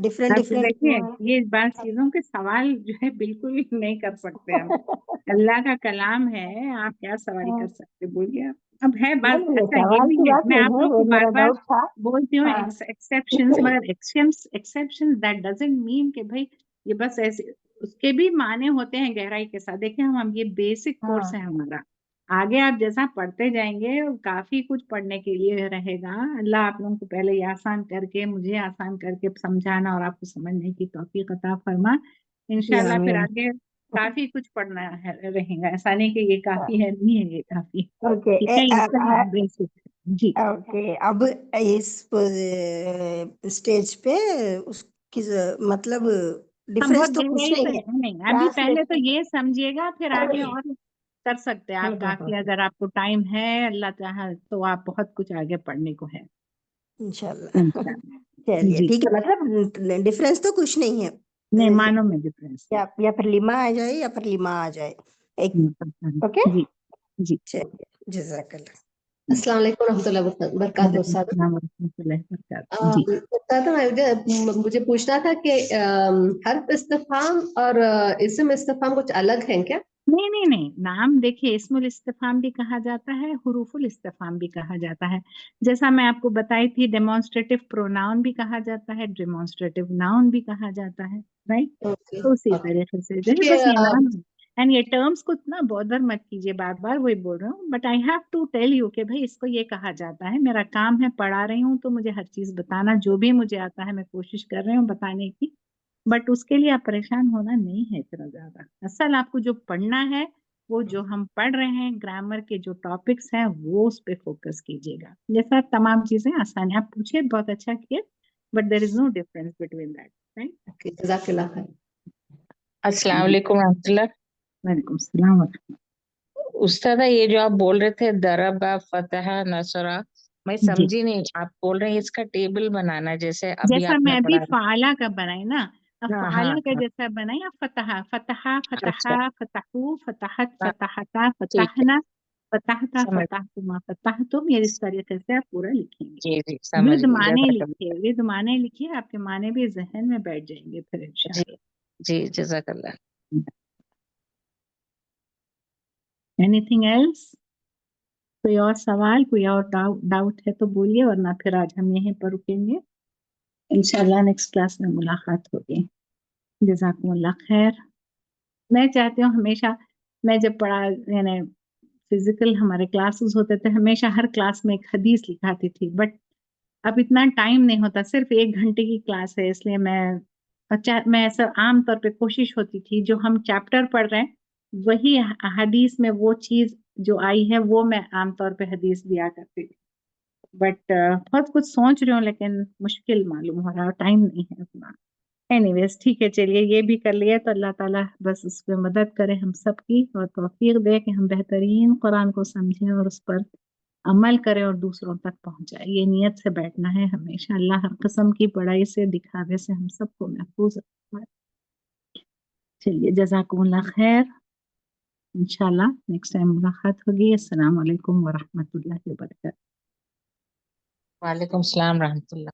डिफरेंट अब डिफरेंट देखिए ये बात चीजों के सवाल जो है बिल्कुल नहीं कर सकते हम, अल्लाह का कलाम है, आप क्या सवाल कर सकते, बोलिए आप। अब है बात, नहीं, अच्छा ये सवाल भी की है, बात मैं नहीं आप है, लोग वो को बार मेरा बार डाउट था। बोलती हूँ हाँ। एक्सेप्शंस, मगर एक्सेप्शंस दैट डजंट मीन कि भाई ये बस ऐसे, उसके भी माने होते हैं गहराई के साथ। देखिए हम ये बेसिक कोर्स हाँ। है हमारा, آگے آپ جیسا پڑھتے جائیں گے کافی کچھ پڑھنے کے لیے رہے گا. اللہ آپ لوگوں کو پہلے یہ آسان کر کے مجھے آسان کر کے سمجھانا اور آپ کو سمجھنے کی توفیق عطا فرما. انشاءاللہ پھر آمین. آگے کافی کچھ پڑھنا رہے گا. ایسا نہیں کہ یہ کافی ہے, نہیں ہے یہ کافی. اوکے ٹھیک ہے, اس کا بیسک. جی اوکے. اب اس اسٹیج پہ اس کی مطلب ہم بہت ڈفرینس تو کچھ گہرائی سے نہیں ہے. نہیں, ابھی پہلے تو ٹرانسلیشن. یہ سمجھیے گا پھر آگے اور کر سکتے ہیں آپ کافی. اگر آپ کو ٹائم ہے اللہ چاہے تو آپ بہت کچھ آگے پڑھنے کو ہے انشاءاللہ. انشاءاللہ. چلیے جی ٹھیک ہے, مطلب ڈفرینس تو کچھ نہیں ہے. نہیں مانو میں ڈفرینس یا پھر لیما آ جائے یا پھر لیما آ جائے ایک. اوکے. جی جی. چلیے, جزاک اللہ. السلام علیکم ورحمۃ اللہ وبرکاتہ. وعلیکم استاد السلام ورحمۃ اللہ وبرکاتہ. جی استاد, مجھے پوچھنا تھا کہ حرف استفہام اور اسم استفہام کچھ الگ ہیں کیا؟ نہیں نہیں نہیں, نام دیکھیے اسم الاستفہام بھی کہا جاتا ہے, حروف الاستفہام بھی کہا جاتا ہے. جیسا میں آپ کو بتائی تھی ڈیمونسٹریٹو پروناؤن بھی کہا جاتا ہے, ڈیمونسٹریٹو ناؤن بھی کہا جاتا ہے, رائٹ. اوکے. تو اسی طریقے سے جیسے بس یہ نام ہے. اینڈ یہ ٹرمز کو اتنا بودر مت کیجیے, بار بار وہی بول رہا ہوں, but I have to tell you کہ بھائی اس کو یہ کہا جاتا ہے. میرا کام ہے, پڑھا رہی ہوں تو مجھے ہر چیز بتانا, جو بھی مجھے آتا ہے میں کوشش کر رہی ہوں بتانے کی. بٹ اس کے لیے آپ پریشان ہونا نہیں ہے اتنا زیادہ. اصل آپ کو جو پڑھنا ہے وہ جو ہم پڑھ رہے ہیں گرامر کے جو ٹاپکس ہیں وہ اس پہ فوکس کیجیے گا. جیسا تمام چیزیں آسان ہیں, آپ پوچھے بہت اچھا کیے, but there is no difference between that. Okay, جزاک اللہ خیر. السلام علیکم ورحمۃ اللہ. وعلیکم السلام ورحمۃ اللہ. استاد یہ جو آپ بول رہے تھے دربا فتح نصرہ, میں جی سمجھی نہیں. آپ بول رہے ہیں اس کا ٹیبل بنانا جیسے ابھی جیسا آپ میں نے ابھی پڑھا. فعلا کا بنائی نا, اب ہاں ہاں فعلا کا ہاں, جیسا بنائی, اب فتح فتحا فتحا اچھا فتحو فتحت ہاں, فتحتا ٹھیک ہے, فتحنا فتحتا سمجھ. فتحتما فتحتم, یہ اس طریقے سے آپ پورا لکھیں گے. جی جی سمجھ ود گئی, معنی جزاک لکھیے, ود معنی لکھیے, آپ کے معنی بھی ذہن میں بیٹھ جائیں گے پھر اللہ. جی انشاءاللہ. جی جزاک اللہ. اینی تھنگ ایلس, کوئی اور سوال, کوئی اور ڈاؤٹ ہے تو بولیے, ورنہ پھر آج ہم یہیں پر رکیں گے. انشاءاللہ نیکسٹ کلاس میں ملاقات ہوگی. جزاکم اللہ خیر. میں چاہتی ہوں ہمیشہ, میں جب پڑھا یعنی فزیکل ہمارے کلاسز ہوتے تھے, ہمیشہ ہر کلاس میں ایک حدیث لکھاتی تھی, بٹ اب اتنا ٹائم نہیں ہوتا, صرف 1 گھنٹے کی کلاس ہے, اس لیے میں ایسا عام طور پہ کوشش ہوتی تھی جو ہم چیپٹر پڑھ رہے ہیں وہی حدیث میں وہ چیز جو آئی ہے وہ میں عام طور پہ حدیث دیا کرتی تھی. بٹ بہت کچھ سوچ رہی ہوں لیکن مشکل معلوم ہو رہا, ٹائم نہیں ہے اتنا. اینی ویز ٹھیک ہے, چلیے یہ بھی کر لیے تو اللہ تعالیٰ بس اس پہ مدد کرے ہم سب کی, اور توفیق دے کہ ہم بہترین قرآن کو سمجھیں اور اس پر عمل کریں اور دوسروں تک پہنچائے. یہ نیت سے بیٹھنا ہے ہمیشہ. اللہ ہر قسم کی پڑھائی سے, دکھاوے سے ہم سب کو محفوظ رکھے. چلیے جزاکم اللہ خیر. انشاءاللہ نیکسٹ ٹائم ملاقات ہوگی. السلام علیکم ورحمۃ اللہ وبرکاتہ. وعلیکم السلام ورحمۃ اللہ.